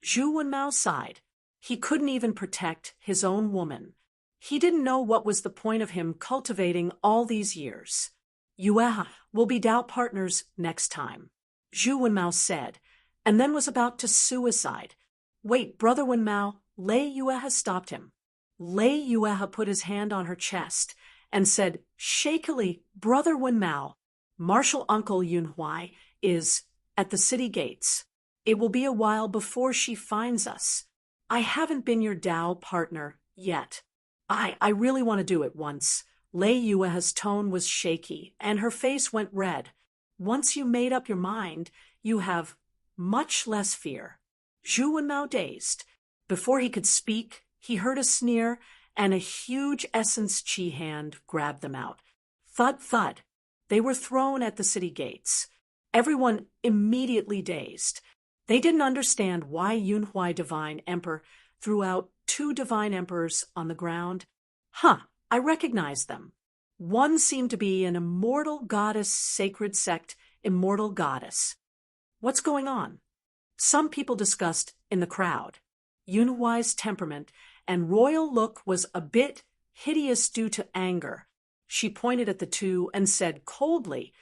Speaker 1: Zhu Wenmao sighed. He couldn't even protect his own woman. He didn't know what was the point of him cultivating all these years. Yueha, we'll be Tao partners next time, Zhu Wenmao said, and then was about to suicide. Wait, Brother Wenmao, Lei Yueha stopped him. Lei Yueha put his hand on her chest and said shakily, Brother Wenmao, Martial Uncle Yunhui is at the city gates. It will be a while before she finds us. I haven't been your Dao partner yet. I really want to do it once. Lei Yueha's tone was shaky, and her face went red. Once you made up your mind, you have much less fear. Zhu Wenmao dazed. Before he could speak, he heard a sneer, and a huge essence chi hand grabbed them out. Thud, thud. They were thrown at the city gates. Everyone immediately dazed. They didn't understand why Yunhui Divine Emperor threw out 2 Divine Emperors on the ground. I recognized them. One seemed to be an immortal goddess, sacred sect, immortal goddess. What's going on? Some people discussed in the crowd. Yunhui's temperament and royal look was a bit hideous due to anger. She pointed at the 2 and said coldly,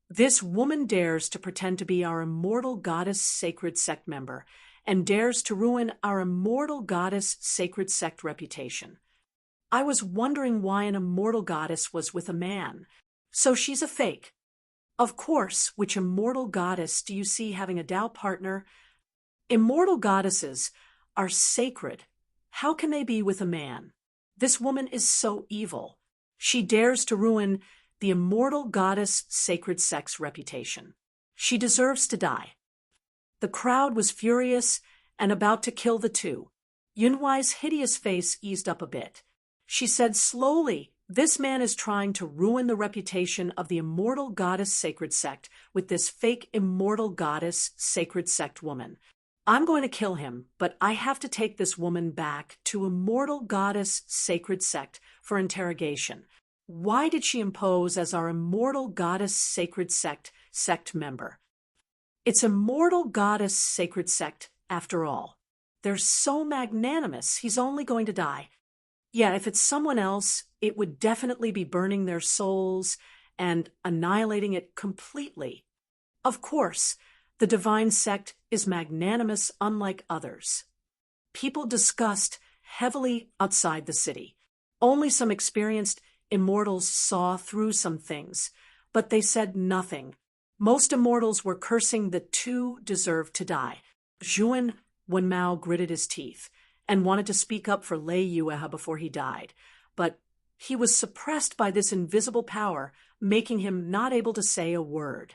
Speaker 1: This woman dares to pretend to be our immortal goddess sacred sect member and dares to ruin our immortal goddess sacred sect reputation. I was wondering why an immortal goddess was with a man. So she's a fake. Of course, which immortal goddess do you see having a Dao partner? Immortal goddesses are sacred. How can they be with a man? This woman is so evil. She dares to ruin the immortal goddess sacred sect's reputation. She deserves to die. The crowd was furious and about to kill the 2. Yunhui's hideous face eased up a bit. She said slowly, This man is trying to ruin the reputation of the immortal goddess sacred sect with this fake immortal goddess sacred sect woman. I'm going to kill him, but I have to take this woman back to immortal goddess sacred sect for interrogation. Why did she impose as our immortal goddess sacred sect member? It's immortal goddess sacred sect, after all. They're so magnanimous, he's only going to die. Yeah, if it's someone else, it would definitely be burning their souls and annihilating it completely. Of course, the divine sect is magnanimous unlike others. People discussed heavily outside the city. Only some experienced immortals saw through some things, but they said nothing. Most immortals were cursing the 2 deserved to die. Zhu Wenmao gritted his teeth and wanted to speak up for Lei Yueha before he died, but he was suppressed by this invisible power, making him not able to say a word.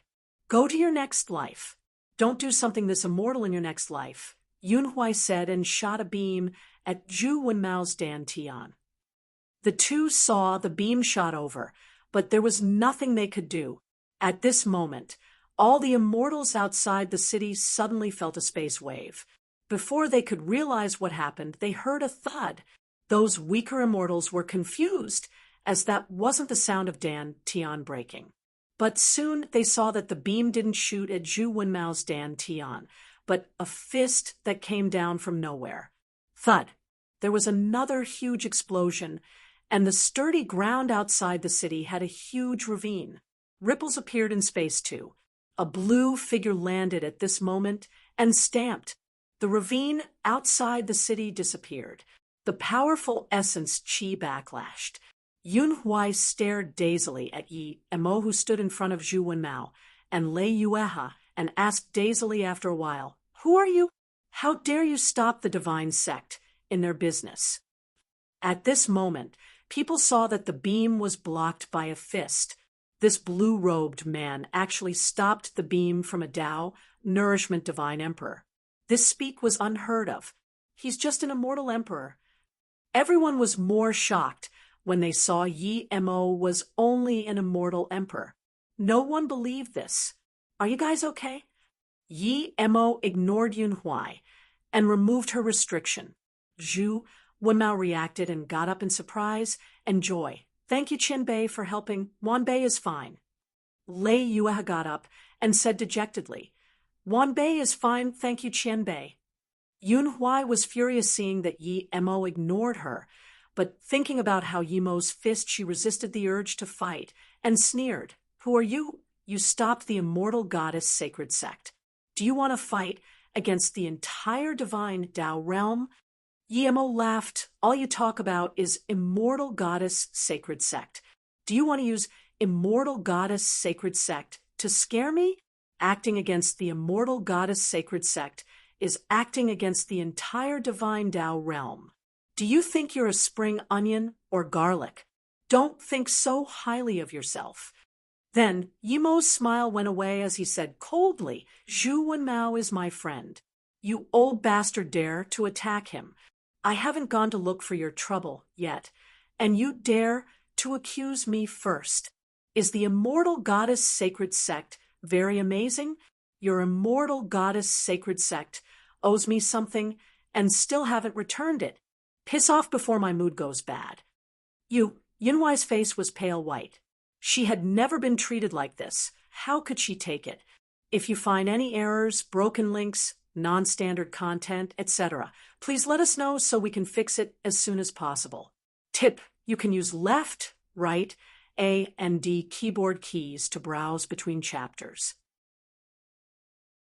Speaker 1: Go to your next life. Don't do something this immortal in your next life, Yunhui said and shot a beam at Zhu Wenmao's Dan Tian. The 2 saw the beam shot over, but there was nothing they could do. At this moment, all the immortals outside the city suddenly felt a space wave. Before they could realize what happened, they heard a thud. Those weaker immortals were confused, as that wasn't the sound of Dan Tian breaking. But soon they saw that the beam didn't shoot at Zhu Wenmao's Dan Tian, but a fist that came down from nowhere. Thud. There was another huge explosion, and the sturdy ground outside the city had a huge ravine. Ripples appeared in space too. A blue figure landed at this moment and stamped. The ravine outside the city disappeared. The powerful essence chi backlashed. Yunhui stared dazedly at Yi Emo, who stood in front of Zhu Wenmao, and Lei Yueha, and asked dazedly after a while, Who are you? How dare you stop the divine sect in their business? At this moment, people saw that the beam was blocked by a fist. This blue-robed man actually stopped the beam from a Dao, Nourishment Divine Emperor. This speak was unheard of. He's just an immortal emperor. Everyone was more shocked when they saw Yi Mo was only an immortal emperor. No one believed this. Are you guys okay? Yi Mo ignored Yunhui and removed her restriction. Zhu Wenmao reacted and got up in surprise and joy. Thank you, Qinbei, for helping. Wanbei is fine. Lei Yueha got up and said dejectedly, Wanbei is fine, thank you, Qianbei. Yunhui was furious seeing that Yi Mo ignored her, but thinking about how Yimo's fist, she resisted the urge to fight and sneered. Who are you? You stopped the immortal goddess sacred sect. Do you want to fight against the entire divine Dao realm? Yemo laughed. All you talk about is immortal goddess sacred sect. Do you want to use immortal goddess sacred sect to scare me? Acting against the immortal goddess sacred sect is acting against the entire divine Tao realm. Do you think you're a spring onion or garlic? Don't think so highly of yourself. Then Yemo's smile went away as he said coldly, Zhu Wenmao is my friend. You old bastard dare to attack him. I haven't gone to look for your trouble yet, and you dare to accuse me first. Is the immortal goddess sacred sect very amazing? Your immortal goddess sacred sect owes me something and still haven't returned it. Piss off before my mood goes bad. Yunhui's face was pale white. She had never been treated like this. How could she take it? If you find any errors, broken links, non-standard content, etc., please let us know so we can fix it as soon as possible. Tip: you can use left, right, A, and D keyboard keys to browse between chapters.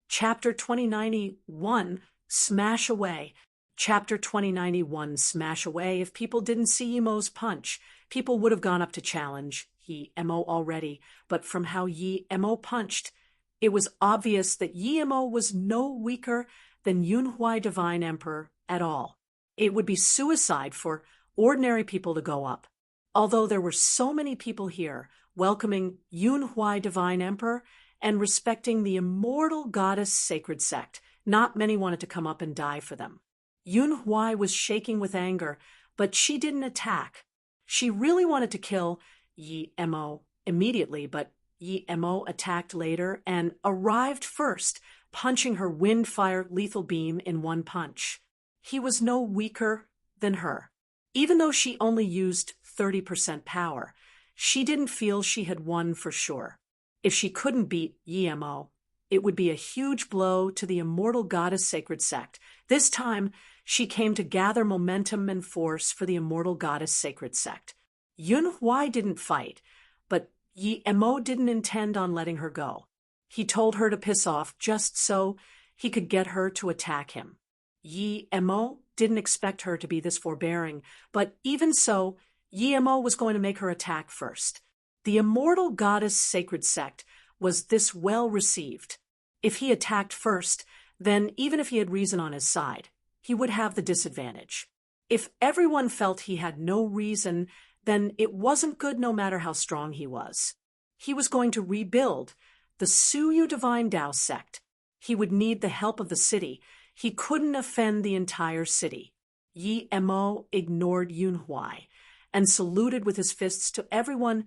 Speaker 1: Chapter 2091, Smash Away. Chapter 2091, Smash Away. If people didn't see Yemo's punch, people would have gone up to challenge Yemo already, but from how Yemo punched, it was obvious that Yemo was no weaker than Yunhui Divine Emperor at all. It would be suicide for ordinary people to go up. Although there were so many people here welcoming Yunhui Divine Emperor and respecting the immortal goddess sacred sect, not many wanted to come up and die for them. Yunhui was shaking with anger, but she didn't attack. She really wanted to kill Yemo immediately, but Yemo attacked later and arrived first, punching her wind-fire lethal beam in one punch. He was no weaker than her. Even though she only used 30% power, she didn't feel she had won for sure. If she couldn't beat Yemo, it would be a huge blow to the immortal goddess sacred sect. This time, she came to gather momentum and force for the immortal goddess sacred sect. Yunhui didn't fight, but Yemo didn't intend on letting her go. He told her to piss off just so he could get her to attack him. Yemo didn't expect her to be this forbearing, but even so, Yemo was going to make her attack first. The immortal goddess sacred sect was this well received. If he attacked first, then even if he had reason on his side, he would have the disadvantage. If everyone felt he had no reason, then it wasn't good no matter how strong he was. He was going to rebuild the Suyu Divine Tao sect. He would need the help of the city. He couldn't offend the entire city. Yemo ignored Yunhui and saluted with his fists to everyone,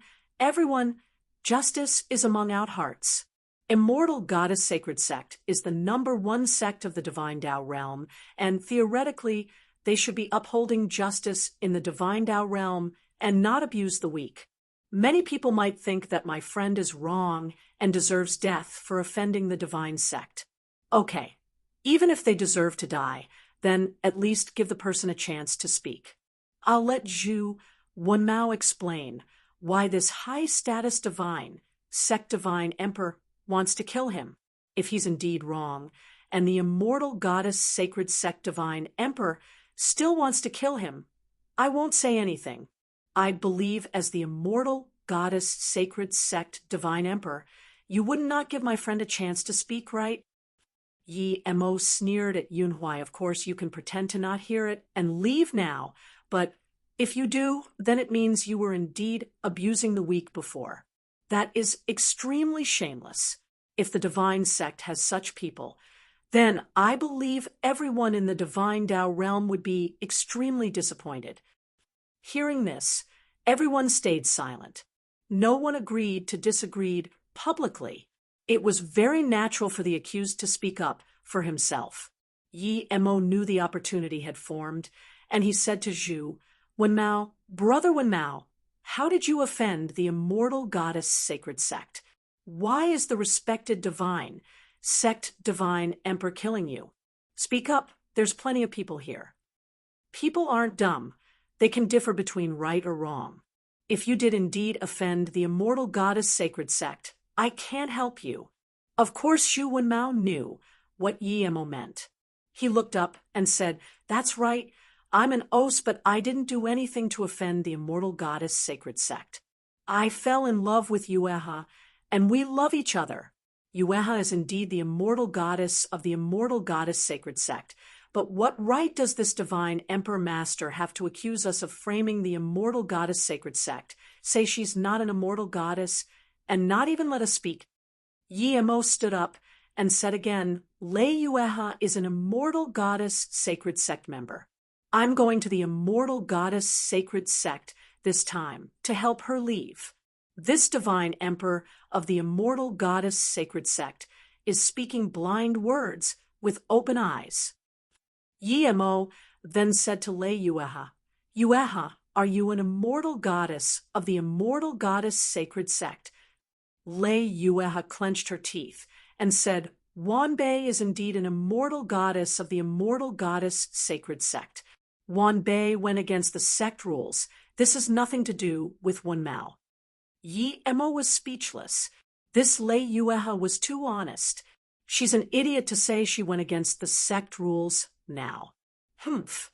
Speaker 1: justice is among our hearts. Immortal Goddess Sacred Sect is the #1 sect of the Divine Tao realm, and theoretically, they should be upholding justice in the Divine Tao realm and not abuse the weak. Many people might think that my friend is wrong and deserves death for offending the divine sect. Okay, even if they deserve to die, then at least give the person a chance to speak. I'll let Zhu Wenmao explain why this high-status divine, sect divine emperor wants to kill him, if he's indeed wrong, and the immortal goddess sacred sect divine emperor still wants to kill him. I won't say anything. I believe as the immortal goddess sacred sect divine emperor, you would not give my friend a chance to speak, right? Yemo sneered at Yunhui. Of course, you can pretend to not hear it and leave now, but if you do, then it means you were indeed abusing the weak before. That is extremely shameless. If the divine sect has such people, then I believe everyone in the divine Tao realm would be extremely disappointed. Hearing this, everyone stayed silent. No one agreed to disagree publicly. It was very natural for the accused to speak up for himself. Yemo knew the opportunity had formed, and he said to Zhu, Wenmao, Brother Wenmao, how did you offend the immortal goddess sacred sect? Why is the respected divine, sect divine emperor killing you? Speak up, there's plenty of people here. People aren't dumb. They can differ between right or wrong. If you did indeed offend the immortal goddess sacred sect, I can't help you. Of course, Zhu Wenmao knew what Yemo meant. He looked up and said, That's right, I'm an os, but I didn't do anything to offend the immortal goddess sacred sect. I fell in love with Ueha, and we love each other. Ueha is indeed the immortal goddess of the immortal goddess sacred sect. But what right does this divine emperor master have to accuse us of framing the immortal goddess sacred sect, say she's not an immortal goddess, and not even let us speak? Yi Mo stood up and said again, Lei Ueha is an immortal goddess sacred sect member. I'm going to the immortal goddess sacred sect this time to help her leave. This divine emperor of the immortal goddess sacred sect is speaking blind words with open eyes. Yi Mo then said to Lei Ueha, Ueha, are you an immortal goddess of the immortal goddess sacred sect? Lei Ueha clenched her teeth and said, Wanbei is indeed an immortal goddess of the immortal goddess sacred sect. Wanbei went against the sect rules. This has nothing to do with Wenmao. Yi Mo was speechless. This Lei Ueha was too honest. She's an idiot to say she went against the sect rules now. Humph.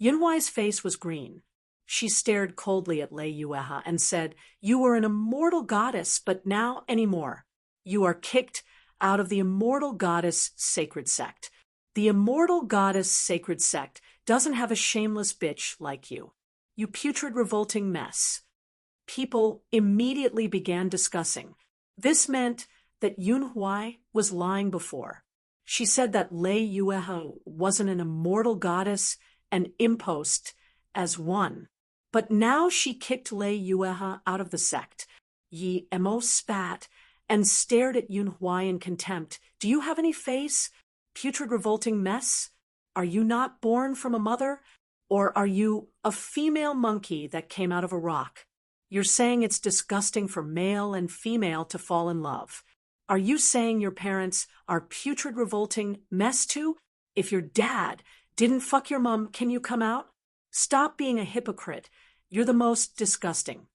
Speaker 1: Yunhuai's face was green. She stared coldly at Lei Ueha and said, You were an immortal goddess, but now anymore. You are kicked out of the immortal goddess sacred sect. The immortal goddess sacred sect doesn't have a shameless bitch like you. You putrid, revolting mess. People immediately began discussing. This meant that Yunhuai was lying before. She said that Lei Ueha wasn't an immortal goddess and imposed as one. But now she kicked Lei Ueha out of the sect. Yi Mo spat and stared at Yunhuai in contempt. Do you have any face? Putrid, revolting mess? Are you not born from a mother? Or are you a female monkey that came out of a rock? You're saying it's disgusting for male and female to fall in love. Are you saying your parents are putrid, revolting mess too? If your dad didn't fuck your mom, can you come out? Stop being a hypocrite. You're the most disgusting.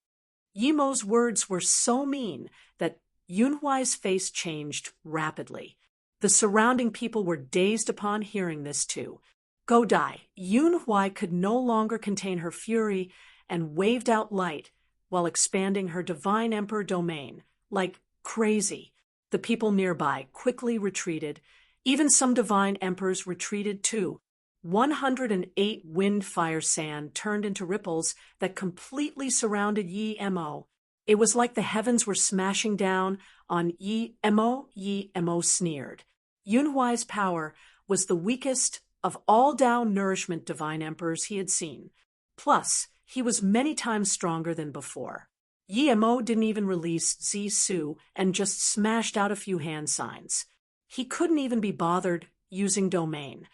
Speaker 1: Yi Mo's words were so mean that Yunhuai's face changed rapidly. The surrounding people were dazed upon hearing this too. Go die. Yunhuai could no longer contain her fury and waved out light while expanding her divine emperor domain like crazy. The people nearby quickly retreated. Even some divine emperors retreated too. 108 wind fire sand turned into ripples that completely surrounded Yi Mo. It was like the heavens were smashing down on Yi Mo. Yi Mo sneered. Yunhuai's power was the weakest of all Dao nourishment divine emperors he had seen. Plus, he was many times stronger than before. Yi Mo didn't even release Zi Su and just smashed out a few hand signs. He couldn't even be bothered using domain.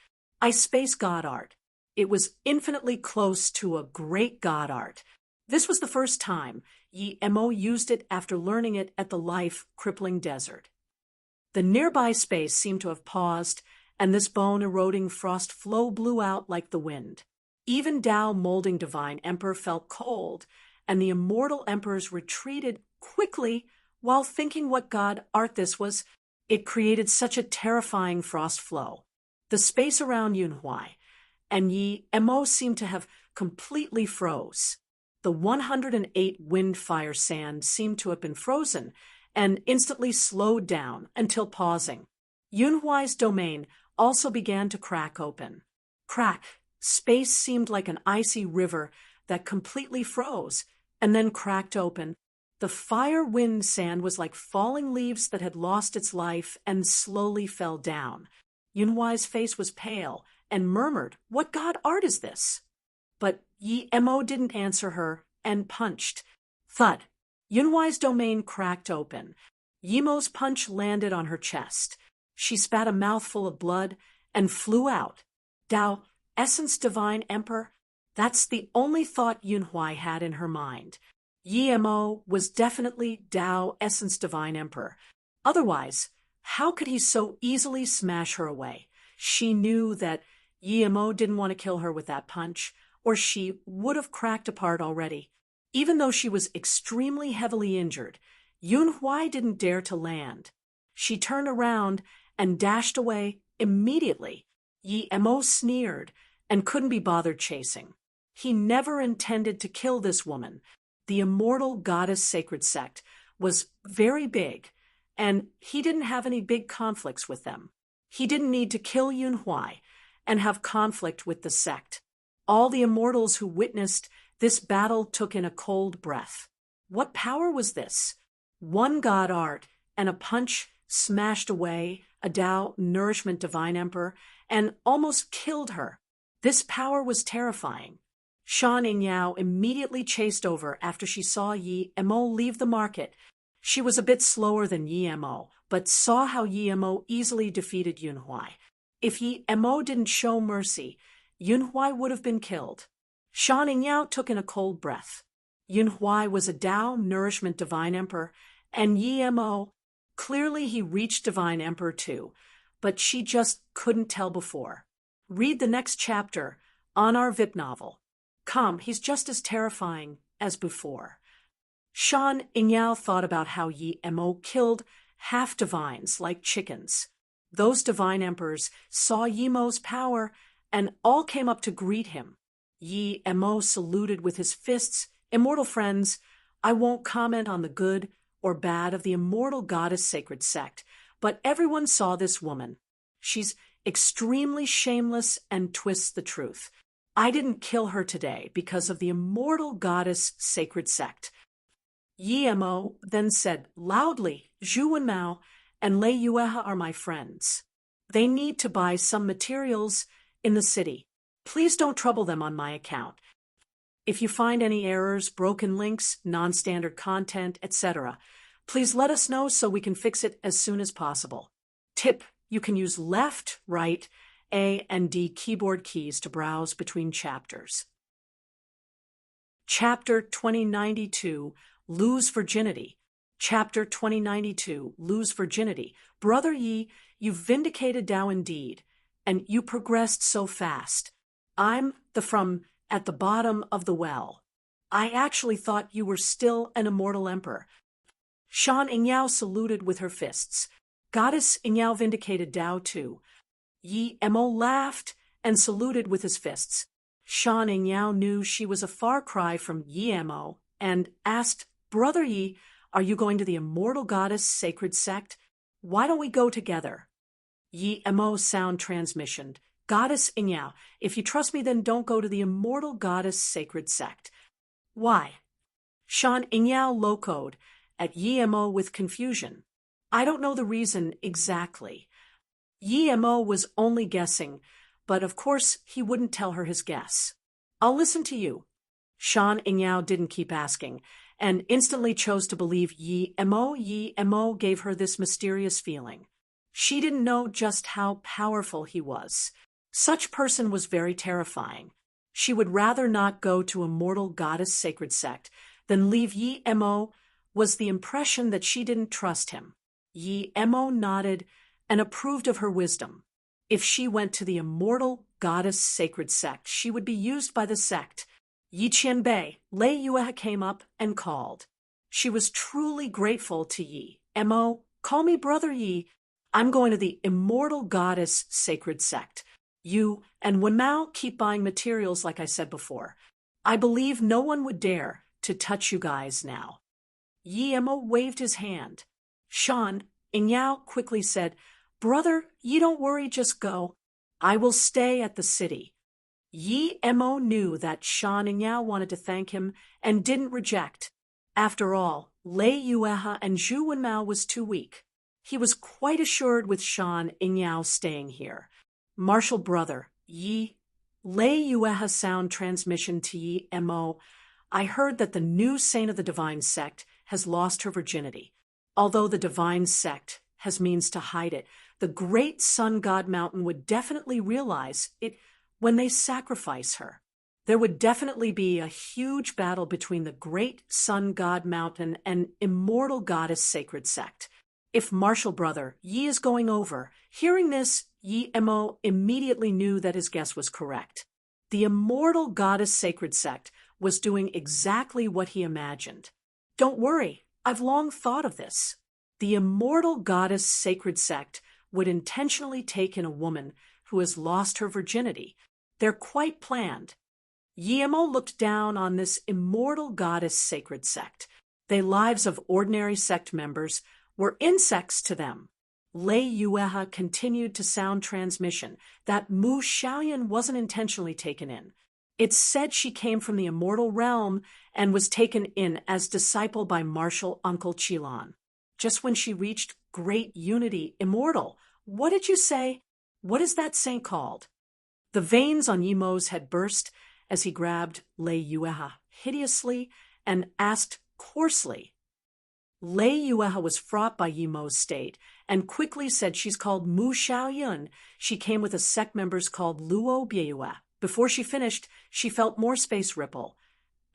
Speaker 1: Space God art. It was infinitely close to a great God art. This was the first time Yi Mo used it after learning it at the life-crippling desert. The nearby space seemed to have paused, and this bone-eroding frost flow blew out like the wind. Even Tao-molding divine emperor felt cold, and the immortal emperors retreated quickly while thinking what god art this was. It created such a terrifying frost flow. The space around Yunhuai and Yi Mo seemed to have completely froze. The 108 wind fire sand seemed to have been frozen and instantly slowed down until pausing. Yunhuai's domain also began to crack open. Crack. Space seemed like an icy river that completely froze and then cracked open. The fire wind sand was like falling leaves that had lost its life and slowly fell down. Yunhuai's face was pale and murmured, What god art is this? But Yi Mo didn't answer her and punched. Thud. Yunhuai's domain cracked open. Yi Mo's punch landed on her chest. She spat a mouthful of blood and flew out. Dao, essence divine emperor? That's the only thought Yunhuai had in her mind. Yi Mo was definitely Dao essence divine emperor. Otherwise, how could he so easily smash her away? She knew that Yi Mo didn't want to kill her with that punch, or she would have cracked apart already. Even though she was extremely heavily injured, Yunhuai didn't dare to land. She turned around and dashed away immediately. Yi Mo sneered and couldn't be bothered chasing. He never intended to kill this woman. The immortal goddess sacred sect was very big, and he didn't have any big conflicts with them. He didn't need to kill Yunhui and have conflict with the sect. All the immortals who witnessed this battle took in a cold breath. What power was this? One god art and a punch smashed away a Tao nourishment divine emperor and almost killed her. This power was terrifying. Shan Yingyao immediately chased over after she saw Yi Mo leave the market. She was a bit slower than Yi Mo, but saw how Yi Mo easily defeated Yunhui. If Yi Mo didn't show mercy, Yunhui would have been killed. Shan Yingyao took in a cold breath. Yunhui was a Tao nourishment divine emperor, and Yi Mo, clearly he reached divine emperor too, but she just couldn't tell before. Read the next chapter on our VIP novel. Come, he's just as terrifying as before. Shan Yingyao thought about how Yi Mo killed half-divines like chickens. Those divine emperors saw Yi Mo's power and all came up to greet him. Yi Mo saluted with his fists. Immortal friends, I won't comment on the good or bad of the immortal goddess sacred sect, but everyone saw this woman. She's extremely shameless and twists the truth. I didn't kill her today because of the immortal goddess sacred sect. Yi Mo then said loudly, Zhu Wenmao and Lei Yuehe are my friends. They need to buy some materials in the city. Please don't trouble them on my account. If you find any errors, broken links, non-standard content, etc., please let us know so we can fix it as soon as possible. Tip: you can use left, right, A, and D keyboard keys to browse between chapters. Chapter 2092, Lose Virginity. Chapter 2092, Lose Virginity. Brother Yi, you vindicated Tao indeed, and you progressed so fast. I'm from at the bottom of the well. I actually thought you were still an immortal emperor. Shan Yingyao saluted with her fists. Goddess Yingyao vindicated Tao too. Yi Mo laughed and saluted with his fists. Shan Yingyao knew she was a far cry from Yi Mo and asked, Brother Yi, are you going to the immortal goddess sacred sect? Why don't we go together? Yi Mo sound transmission. Goddess Yingyao, if you trust me, then don't go to the immortal goddess sacred sect. Why? Shan Yingyao locoed at Yi Mo with confusion. I don't know the reason exactly. Yi Mo was only guessing, but of course he wouldn't tell her his guess. I'll listen to you. Shan Yingyao didn't keep asking, and instantly chose to believe Yi Mo. Yi Mo gave her this mysterious feeling. She didn't know just how powerful he was. Such person was very terrifying. She would rather not go to immortal goddess sacred sect than leave Yi Mo. Was the impression that she didn't trust him. Yi Mo nodded and approved of her wisdom. If she went to the immortal goddess sacred sect, she would be used by the sect. Yi Qianbei, Lei Yuehe came up and called. She was truly grateful to Yi Mo. Call me Brother Yi. I'm going to the immortal goddess sacred sect. You and Wenmao keep buying materials like I said before. I believe no one would dare to touch you guys now. Yi Mo waved his hand. Shan Yingyao quickly said, Brother, you don't worry, just go. I will stay at the city. Yi Mo knew that Shan Yingyao wanted to thank him and didn't reject. After all, Lei Yuehe and Zhu Wenmao was too weak. He was quite assured with Shan Yingyao staying here. Martial brother, Yi, Lei Yuehe sound transmission to Yi Mo. I heard that the new saint of the divine sect has lost her virginity. Although the divine sect has means to hide it, the great sun god mountain would definitely realize it when they sacrifice her. There would definitely be a huge battle between the great sun god mountain and immortal goddess sacred sect. If martial brother Yi is going over, hearing this, Yi Mo immediately knew that his guess was correct. The immortal goddess sacred sect was doing exactly what he imagined. Don't worry, I've long thought of this. The immortal goddess sacred sect would intentionally take in a woman who has lost her virginity. They're quite planned. Yemo looked down on this immortal goddess sacred sect. The lives of ordinary sect members were insects to them. Lei Yueha continued to sound transmission that Mu Xiaoyan wasn't intentionally taken in. It's said she came from the immortal realm and was taken in as disciple by martial Uncle Qilan. Just when she reached great unity, immortal. What did you say? What is that saint called? The veins on Yemo's head burst as he grabbed Lei Yueha hideously and asked coarsely. Lei Yueha was fraught by Yemo's state and quickly said she's called Mu Xiaoyun. She came with a sect members called Luo Bieyue. Before she finished, she felt more space ripple,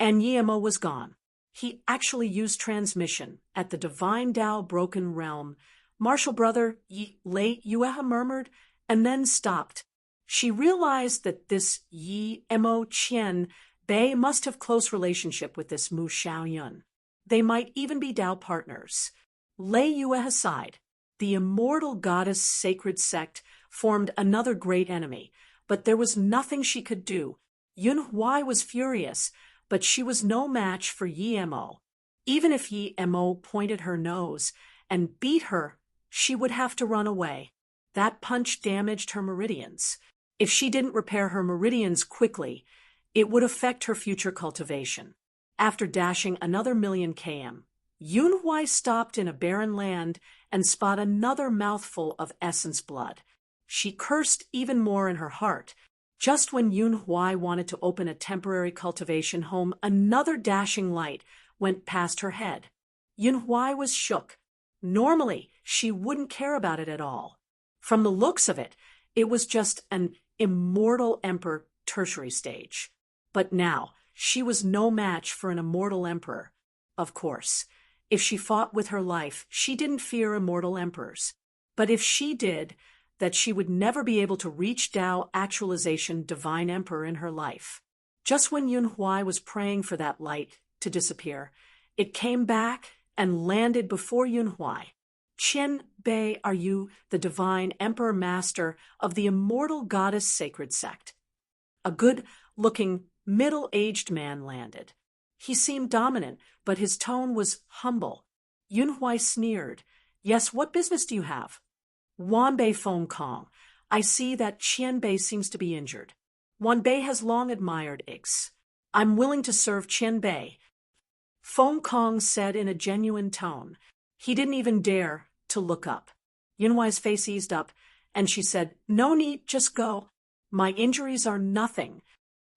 Speaker 1: and Yemo was gone. He actually used transmission at the divine Tao broken realm. Martial brother Lei Yueha murmured and then stopped. She realized that this Yemo Qian Bei must have close relationship with this Mu Xiaoyun. They might even be Tao partners. Lei Yueha sighed. The immortal goddess sacred sect formed another great enemy, but there was nothing she could do. Yun Huai was furious, but she was no match for Yemo. Even if Yemo pointed her nose and beat her, she would have to run away. That punch damaged her meridians. If she didn't repair her meridians quickly, it would affect her future cultivation. After dashing another 1,000,000 km, Yun Huai stopped in a barren land and spot another mouthful of essence blood. She cursed even more in her heart. Just when Yun Huai wanted to open a temporary cultivation home, another dashing light went past her head. Yun Huai was shook. Normally, she wouldn't care about it at all. From the looks of it, it was just an immortal emperor tertiary stage. But now, she was no match for an immortal emperor. Of course, if she fought with her life, she didn't fear immortal emperors. But if she did, that she would never be able to reach Tao actualization divine emperor in her life. Just when Yun Huai was praying for that light to disappear, it came back and landed before Yun Huai. Qian Bei, are you the divine emperor master of the immortal goddess sacred sect? A good-looking, middle-aged man landed. He seemed dominant, but his tone was humble. Yun Huai sneered. Yes, what business do you have? Wanbei Feng Kong. I see that Qian Bei seems to be injured. Wanbei has long admired Ix. I'm willing to serve Qian Bei. Feng Kong said in a genuine tone. He didn't even dare to look up. Yun Huai's face eased up, and she said, No need, just go. My injuries are nothing.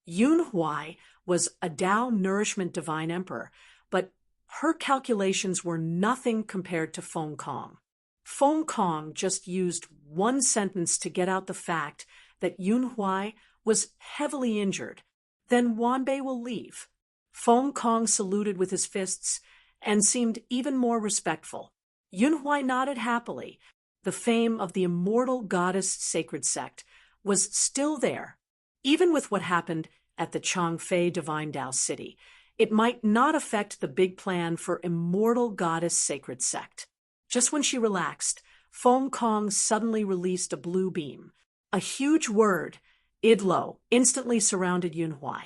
Speaker 1: Yun Huai was a Tao nourishment divine emperor, but her calculations were nothing compared to Feng Kong. Feng Kong just used one sentence to get out the fact that Yun Huai was heavily injured. Then Wanbei will leave. Feng Kong saluted with his fists and seemed even more respectful. Yun Huai nodded happily. The fame of the immortal goddess sacred sect was still there. Even with what happened at the Changfei Divine Tao City, it might not affect the big plan for immortal goddess sacred sect. Just when she relaxed, Feng Kong suddenly released a blue beam. A huge word, Idlo, instantly surrounded Yun Huai.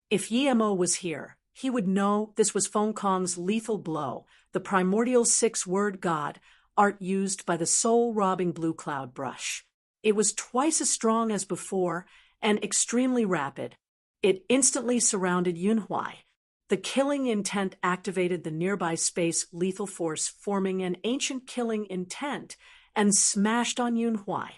Speaker 1: If Yemo was here, he would know this was Feng Kong's lethal blow, the primordial 6-word god, art used by the soul-robbing blue cloud brush. It was twice as strong as before and extremely rapid. It instantly surrounded Yun Huai. The killing intent activated the nearby space lethal force, forming an ancient killing intent, and smashed on Yun Huai.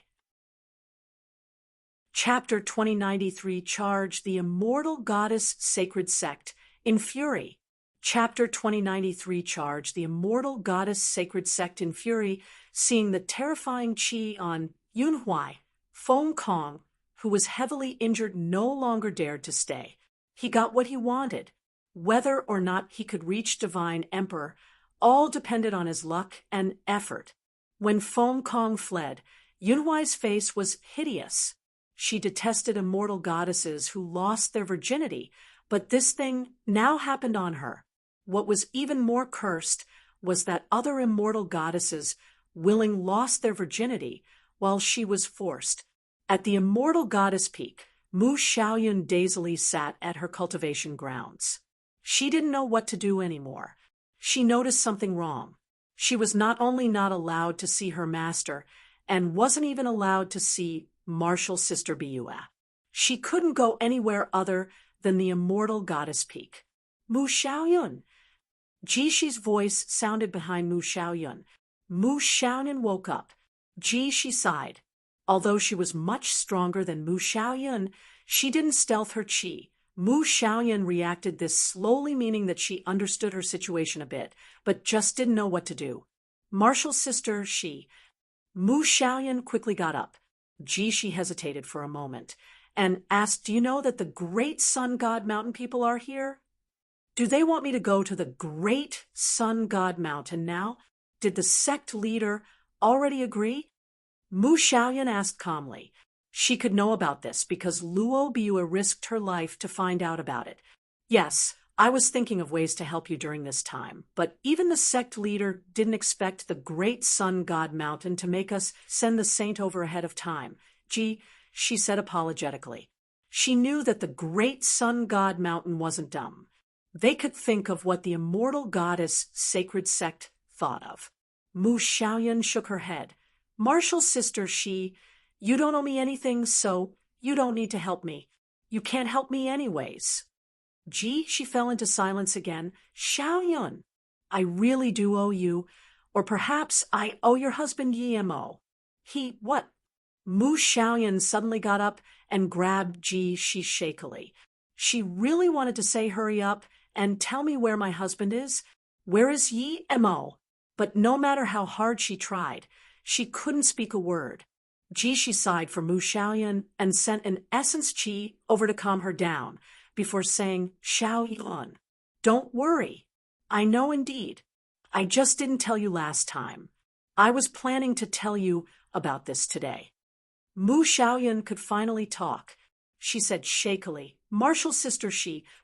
Speaker 1: Chapter 2093 Charge the Immortal Goddess Sacred Sect in Fury. Chapter 2093 Charge the Immortal Goddess Sacred Sect in Fury, seeing the terrifying chi on Yun Huai. Feng Kong, who was heavily injured, no longer dared to stay. He got what he wanted. Whether or not he could reach Divine Emperor all depended on his luck and effort. When Feng Kong fled, Yun Huai's face was hideous. She detested immortal goddesses who lost their virginity, but this thing now happened on her. What was even more cursed was that other immortal goddesses willing lost their virginity while she was forced. At the immortal goddess peak, Mu Xiaoyun dazedly sat at her cultivation grounds. She didn't know what to do anymore. She noticed something wrong. She was not only not allowed to see her master, and wasn't even allowed to see Martial's sister Biua. She couldn't go anywhere other than the immortal goddess peak. Mu Xiaoyun! Jishi's voice sounded behind Mu Xiaoyun. Mu Xiaoyun woke up. Jishi sighed. Although she was much stronger than Mu Xiaoyun, she didn't stealth her qi. Mu Xiaoyun reacted this slowly, meaning that she understood her situation a bit, but just didn't know what to do. Martial's sister, Mu Xiaoyun quickly got up. Jishi hesitated for a moment and asked, "Do you know that the great sun god mountain people are here?" "Do they want me to go to the great sun god mountain now? Did the sect leader already agree?" Mu Xiaoyun asked calmly. She could know about this because Luo Biua risked her life to find out about it. "Yes, I was thinking of ways to help you during this time, but even the sect leader didn't expect the great sun god mountain to make us send the saint over ahead of time." She said apologetically. She knew that the great sun god mountain wasn't dumb. They could think of what the immortal goddess sacred sect thought of. Mu Xiaoyun shook her head. "Martial's sister, you don't owe me anything, so you don't need to help me. You can't help me anyways." She fell into silence again. "Xiaoyun, I really do owe you, or perhaps I owe your husband Yemo." What? Mu Xiaoyun suddenly got up and grabbed Ji shakily. She really wanted to say, "Hurry up and tell me where my husband is. Where is Yemo?" But no matter how hard she tried, she couldn't speak a word. She sighed for Mu Xiaoyun and sent an essence qi over to calm her down before saying, "Xiaoyun, don't worry. I know indeed. I just didn't tell you last time. I was planning to tell you about this today." Mu Xiaoyun could finally talk. She said shakily, "Martial's sister,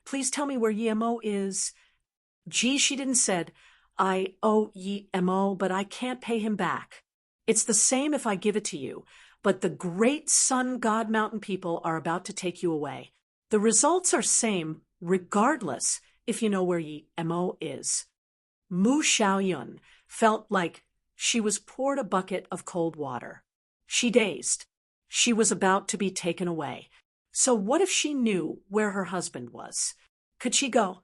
Speaker 1: please tell me where Yemo is." She didn't said, "I owe Yemo, but I can't pay him back. It's the same if I give it to you, but the great sun god mountain people are about to take you away. The results are same regardless if you know where Yemo is." Mu Xiaoyun felt like she was poured a bucket of cold water. She dazed. She was about to be taken away. So what if she knew where her husband was? Could she go?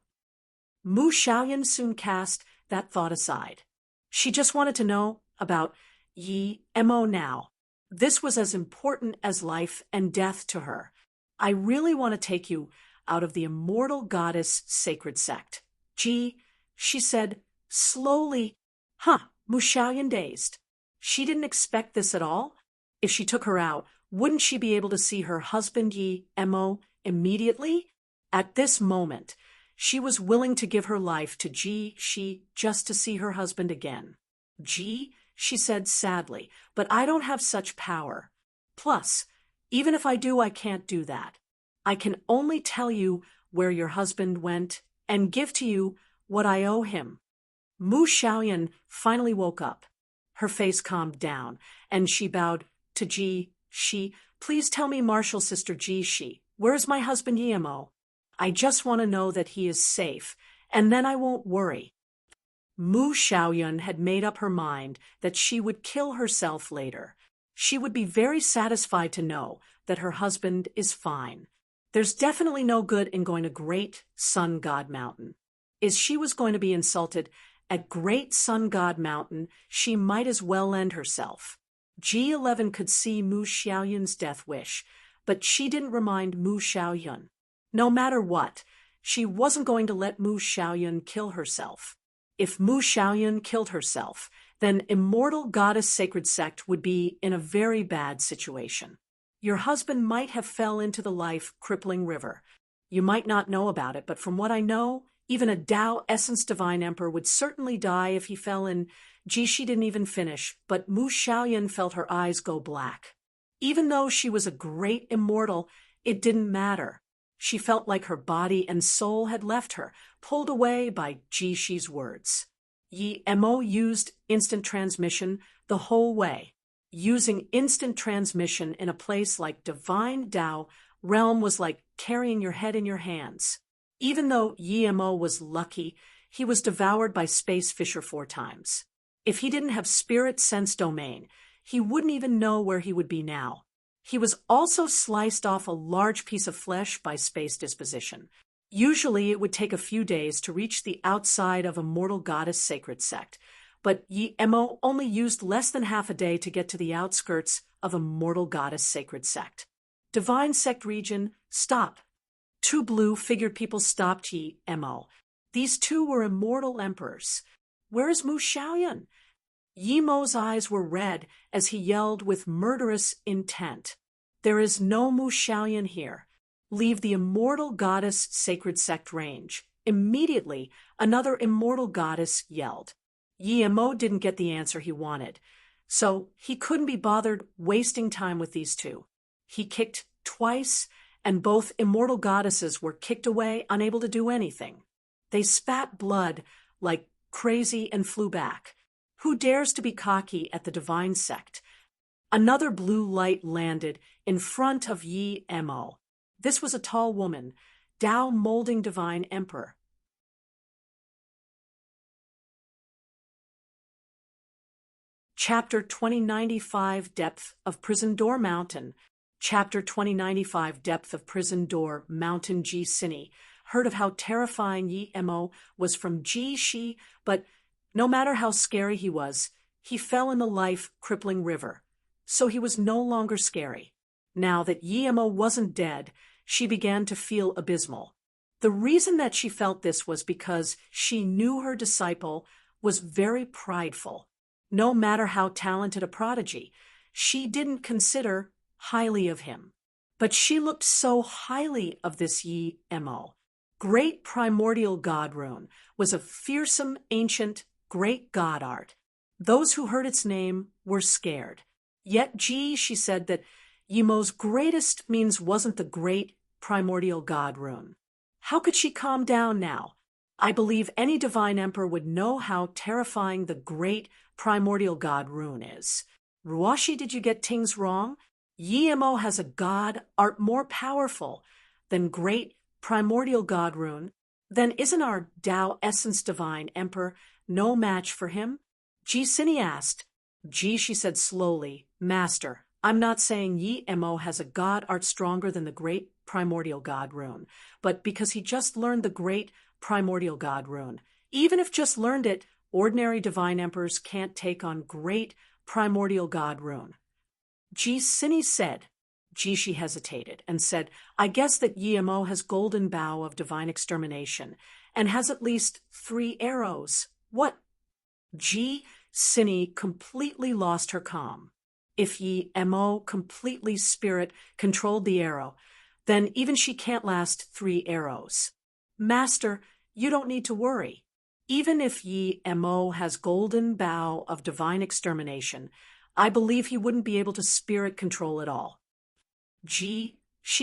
Speaker 1: Mu Xiaoyun soon cast that thought aside. She just wanted to know about Yemo now. This was as important as life and death to her. "I really want to take you out of the immortal goddess sacred sect." She said slowly. Mu Xiaoyun dazed. She didn't expect this at all. If she took her out, wouldn't she be able to see her husband Yemo immediately? At this moment, she was willing to give her life to just to see her husband again. She said sadly, "But I don't have such power. Plus, even if I do, I can't do that. I can only tell you where your husband went and give to you what I owe him." Mu Xiaoyun finally woke up. Her face calmed down, and she bowed to "Please tell me, Martial's sister where is my husband Yemo? I just want to know that he is safe, and then I won't worry." Mu Xiaoyun had made up her mind that she would kill herself later. She would be very satisfied to know that her husband is fine. There's definitely no good in going to Great Sun God Mountain. If she was going to be insulted at Great Sun God Mountain, she might as well end herself. G11 could see Mu Xiaoyun's death wish, but she didn't remind Mu Xiaoyun. No matter what, she wasn't going to let Mu Xiaoyun kill herself. If Mu Xiaoyun killed herself, then immortal goddess sacred sect would be in a very bad situation. Your husband might have fell into the life-crippling river. You might not know about it, but from what I know, even a Tao Essence Divine Emperor would certainly die if he fell in. She didn't even finish, but Mu Xiaoyun felt her eyes go black. Even though she was a great immortal, it didn't matter. She felt like her body and soul had left her, pulled away by Jishi's words. Yemo used instant transmission the whole way. Using instant transmission in a place like divine Tao realm was like carrying your head in your hands. Even though Yemo was lucky, he was devoured by Space Fisher 4 times. If he didn't have Spirit Sense Domain, he wouldn't even know where he would be now. He was also sliced off a large piece of flesh by Space Disposition. Usually it would take a few days to reach the outside of a mortal goddess sacred sect, but Yemo only used less than half a day to get to the outskirts of a mortal goddess sacred sect. Divine sect region, stop. 2 blue figured people stopped Yemo. These 2 were immortal emperors. Where is Mu Xiaoyan? Yemo's eyes were red as he yelled with murderous intent. There is no Mu Xiaoyan here. Leave the immortal goddess sacred sect range. Immediately, another immortal goddess yelled. Yemo didn't get the answer he wanted, so he couldn't be bothered wasting time with these 2. He kicked twice, and both immortal goddesses were kicked away, unable to do anything. They spat blood like crazy and flew back. Who dares to be cocky at the divine sect? Another blue light landed in front of Yemo. This was a tall woman, Tao molding divine emperor. Chapter 2095 Depth of Prison Door Mountain. Chapter 2095 Depth of Prison Door Mountain. Ji Cine heard of how terrifying Yemo was from Ji Shi, but no matter how scary he was, he fell in the life-crippling river, so he was no longer scary. Now that Yemo wasn't dead, she began to feel abysmal. The reason that she felt this was because she knew her disciple was very prideful. No matter how talented a prodigy, she didn't consider highly of him. But she looked so highly of this Yemo. Great primordial god rune was a fearsome, ancient, great god art. Those who heard its name were scared. Yet she said that Yemo's greatest means wasn't the great primordial god rune. How could she calm down now? I believe any divine emperor would know how terrifying the great primordial god rune is. Ruashi, did you get things wrong? Yemo has a god art more powerful than great primordial god rune. Then isn't our Tao essence divine emperor no match for him? Ji Cine asked. She said slowly, Master, I'm not saying Yemo has a god art stronger than the great primordial god rune, but because he just learned the great primordial god rune. Even if just learned it, ordinary divine emperors can't take on great primordial god rune. Ji Cine said. She hesitated and said, I guess that Yemo has golden bow of divine extermination and has at least 3 arrows. What? Ji Cine completely lost her calm. If Yemo completely spirit controlled the arrow, then even she can't last 3 arrows. Master, you don't need to worry. Even if Yemo has golden bow of divine extermination, I believe he wouldn't be able to spirit control it all. She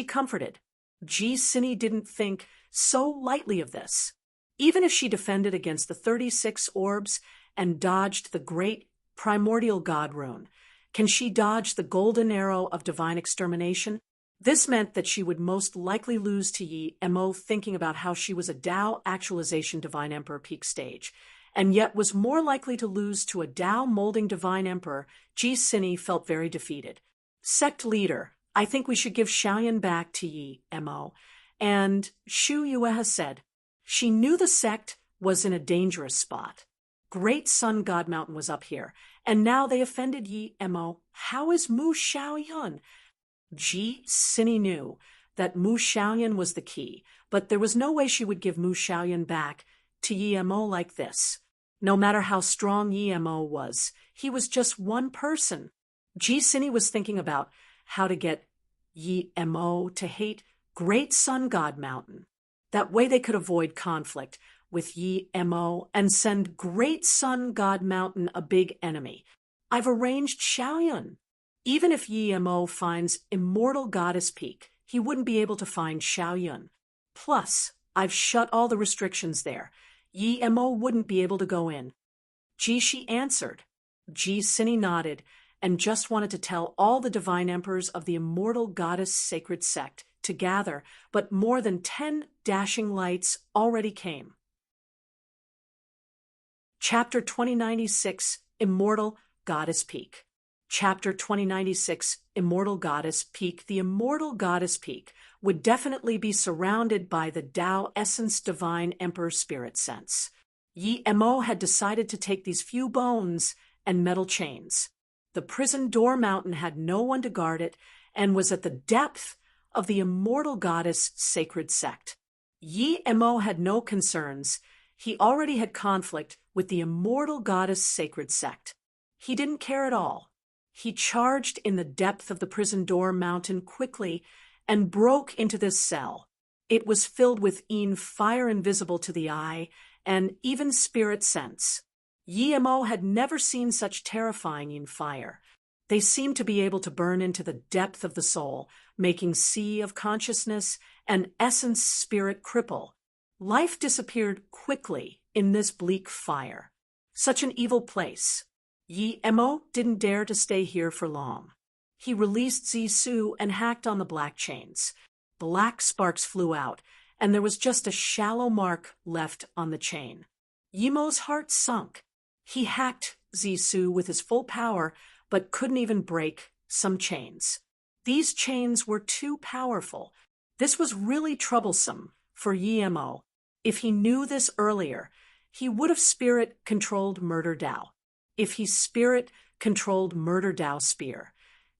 Speaker 1: comforted. Ji Cine didn't think so lightly of this. Even if she defended against the 36 orbs and dodged the great primordial god rune, can she dodge the golden arrow of divine extermination? This meant that she would most likely lose to Yemo, thinking about how she was a Tao actualization divine emperor peak stage, and yet was more likely to lose to a Tao molding divine emperor. Ji Cine felt very defeated. Sect leader, I think we should give Xiaoyan back to Yemo. And Shu Yue said. She knew the sect was in a dangerous spot. Great Sun God Mountain was up here, and now they offended Yemo. How is Mu Xiaoyan? Ji Cine knew that Mu Xiaoyan was the key, but there was no way she would give Mu Xiaoyan back to Yemo like this. No matter how strong Yemo was, he was just one person. Ji Cine was thinking about how to get Yemo to hate Great Sun God Mountain. That way they could avoid conflict with Yemo and send Great Sun God Mountain a big enemy. I've arranged Xiaoyan. Even if Yemo finds Immortal Goddess Peak, he wouldn't be able to find Xiaoyan. Plus, I've shut all the restrictions there. Yemo wouldn't be able to go in. She answered. Ji Cine nodded and just wanted to tell all the divine emperors of the Immortal Goddess Sacred Sect to gather, but more than 10 dashing lights already came. Chapter 2096, Immortal Goddess Peak. Chapter 2096, Immortal Goddess Peak. The Immortal Goddess Peak would definitely be surrounded by the Tao Essence Divine Emperor Spirit Sense. Yi Mo had decided to take these few bones and metal chains. The prison door mountain had no one to guard it and was at the depth of the Immortal Goddess Sacred Sect. Yi Mo had no concerns. He already had conflict with the Immortal Goddess Sacred Sect. He didn't care at all. He charged in the depth of the prison door mountain quickly and broke into this cell. It was filled with fire invisible to the eye and even spirit sense. Yi Mo had never seen such terrifying fire. They seemed to be able to burn into the depth of the soul, making sea of consciousness and essence spirit cripple. Life disappeared quickly in this bleak fire. Such an evil place. Yi Mo didn't dare to stay here for long. He released Zisu and hacked on the black chains. Black sparks flew out, and there was just a shallow mark left on the chain. Yi Mo's heart sunk. He hacked Zisu with his full power, but couldn't even break some chains. These chains were too powerful. This was really troublesome for Yi Mo. If he knew this earlier, he would have spirit-controlled Murder Dao. If he spirit-controlled Murder Dao Spear,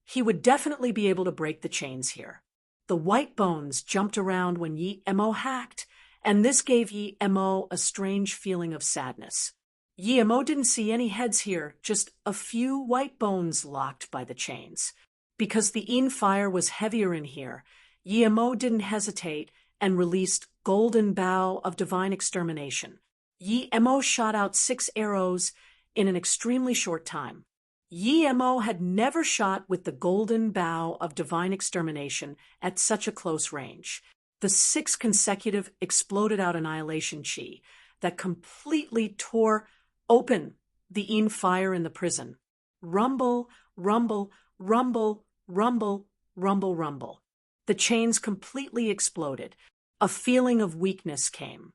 Speaker 1: he would definitely be able to break the chains here. The white bones jumped around when Yi Mo hacked, and this gave Yi Mo a strange feeling of sadness. Yi Mo didn't see any heads here, just a few white bones locked by the chains. Because the fire was heavier in here, Yi Mo didn't hesitate and released Golden Bow of Divine Extermination. Yi Mo shot out 6 arrows in an extremely short time. Yi Mo had never shot with the Golden Bow of Divine Extermination at such a close range. The 6 consecutive exploded out annihilation chi that completely tore open the fire in the prison. Rumble, rumble, rumble, rumble, rumble, rumble. The chains completely exploded. A feeling of weakness came.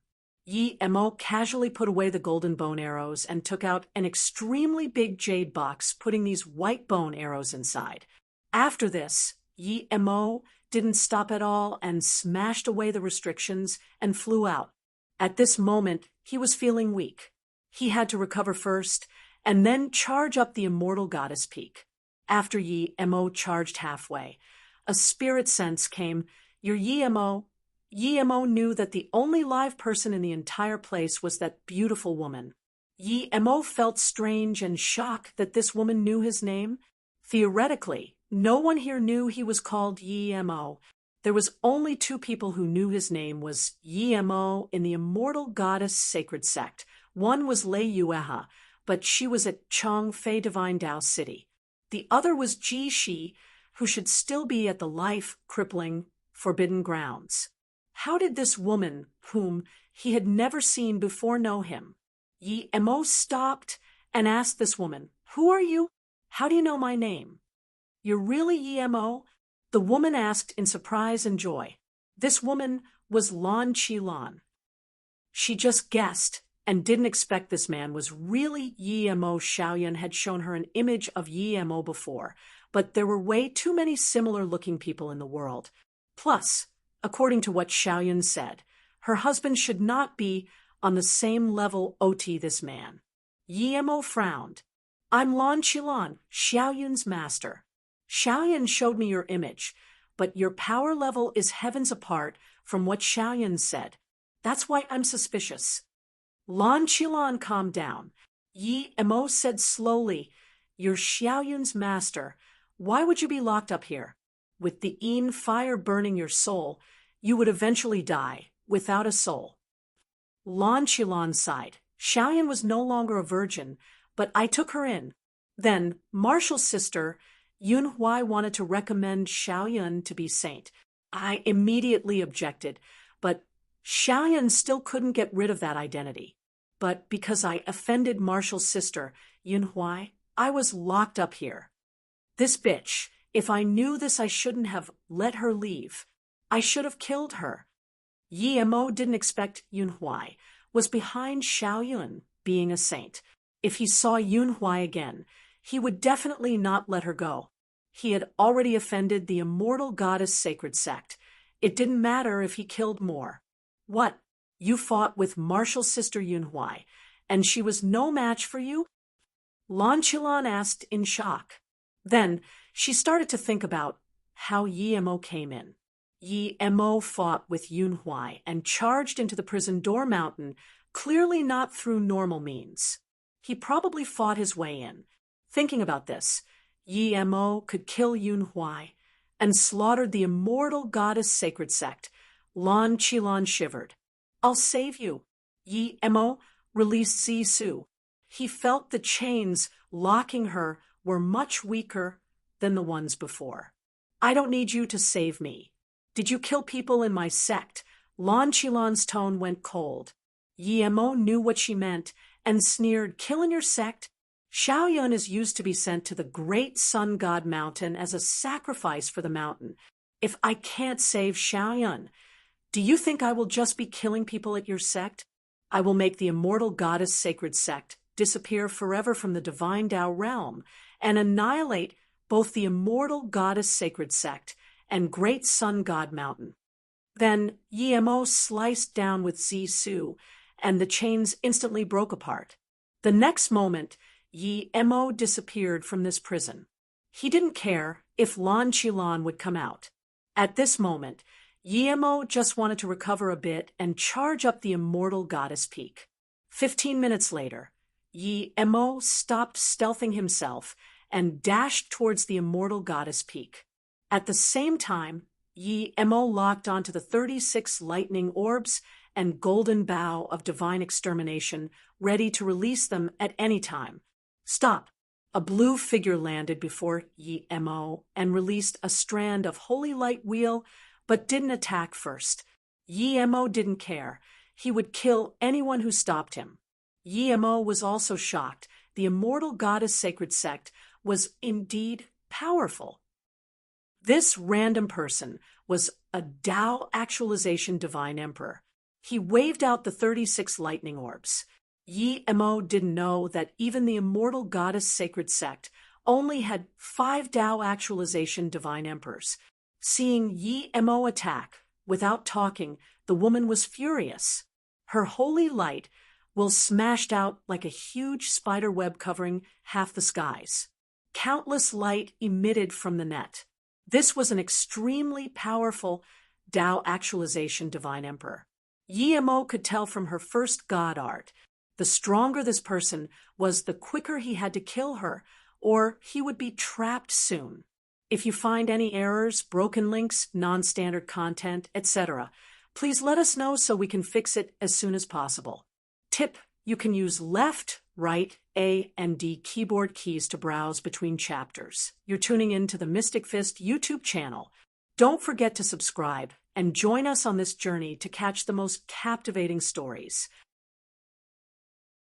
Speaker 1: Yi Mo casually put away the golden bone arrows and took out an extremely big jade box, putting these white bone arrows inside. After this, Yi Mo didn't stop at all and smashed away the restrictions and flew out. At this moment, he was feeling weak. He had to recover first and then charge up the Immortal Goddess Peak. After Yi Mo charged halfway, a spirit sense came. Your Yi Mo knew that the only live person in the entire place was that beautiful woman. Yi Mo felt strange and shocked that this woman knew his name. Theoretically, no one here knew he was called Yi Mo. There was only 2 people who knew his name was Yi Mo in the Immortal Goddess Sacred Sect. One was Lei Yueha, but she was at Chongfei Divine Dao City. The other was Ji Shi, who should still be at the life-crippling Forbidden Grounds. How did this woman, whom he had never seen before, know him? Yi Mo stopped and asked this woman, "Who are you? How do you know my name?" "You're really Yi Mo?" the woman asked in surprise and joy. This woman was Lan Qilan. She just guessed and didn't expect this man was really Yi Mo. Xiaoyan had shown her an image of Yi Mo before, but there were way too many similar-looking people in the world. Plus, according to what Xiaoyan said, her husband should not be on the same level OT this man. Yi Mo frowned. "I'm Lan Qilan, Xiaoyan's master. Xiaoyan showed me your image, but your power level is heavens apart from what Xiaoyan said. That's why I'm suspicious." Lan Qilan calmed down. Yi Mo said slowly, "You're Xiaoyan's master. Why would you be locked up here? With the fire burning your soul, you would eventually die without a soul." Lan Qilan sighed. "Xiaoyan was no longer a virgin, but I took her in. Then Marshall's sister, Yunhui, wanted to recommend Xiaoyan to be saint. I immediately objected, but Xiaoyan still couldn't get rid of that identity. But because I offended Marshall's sister, Yunhui, I was locked up here. This bitch, if I knew this, I shouldn't have let her leave. I should have killed her. Yi Mo didn't expect Yun Huai was behind Xiao Yun being a saint. If he saw Yun Huai again, he would definitely not let her go. He had already offended the immortal goddess sacred sect. It didn't matter if he killed more. What? You fought with martial sister Yun Huai, and she was no match for you? Lan Qilan asked in shock. Then she started to think about how Yi Mo came in. Yi Mo fought with Yun Huai and charged into the prison door mountain, clearly not through normal means. He probably fought his way in. Thinking about this, Yi Mo could kill Yun Huai and slaughtered the immortal goddess sacred sect. Lan Qilan shivered. I'll save you. Yi Mo released Zi Su. He felt the chains locking her were much weaker than the ones before. I don't need you to save me. Did you kill people in my sect? Lan Qilan's tone went cold. Yi Mo knew what she meant and sneered, kill in your sect? Xiao Yun is used to be sent to the great sun god mountain as a sacrifice for the mountain. If I can't save Xiao Yun, do you think I will just be killing people at your sect? I will make the immortal goddess sacred sect disappear forever from the divine Tao realm and annihilate both the immortal goddess sacred sect and great sun god mountain. Then Yi Mo sliced down with Zi Su, and the chains instantly broke apart. The next moment, Yi Mo disappeared from this prison. He didn't care if Lan Qilan would come out. At this moment, Yi Mo just wanted to recover a bit and charge up the immortal goddess peak. 15 minutes later, Yi Mo stopped stealthing himself and dashed towards the immortal goddess peak. At the same time, Yi Mo locked onto the 36 lightning orbs and golden bow of divine extermination, ready to release them at any time. Stop! A blue figure landed before Yi Mo and released a strand of holy light wheel, but didn't attack first. Yi Mo didn't care. He would kill anyone who stopped him. Yi Mo was also shocked. The immortal goddess sacred sect was indeed powerful. This random person was a Tao actualization divine emperor. He waved out the 36 lightning orbs. Yi Mo didn't know that even the immortal goddess sacred sect only had 5 Tao actualization divine emperors. Seeing Yi Mo attack without talking, the woman was furious. Her holy light will smashed out like a huge spider web covering half the skies. Countless light emitted from the net. This was an extremely powerful Tao actualization divine emperor. Yi Mo could tell from her first god art. The stronger this person was, the quicker he had to kill her, or he would be trapped soon. If you find any errors, broken links, non-standard content, etc., please let us know so we can fix it as soon as possible. Tip: you can use left, right, A, and D keyboard keys to browse between chapters. You're tuning in to the Mystic Fist YouTube channel. Don't forget to subscribe and join us on this journey to catch the most captivating stories.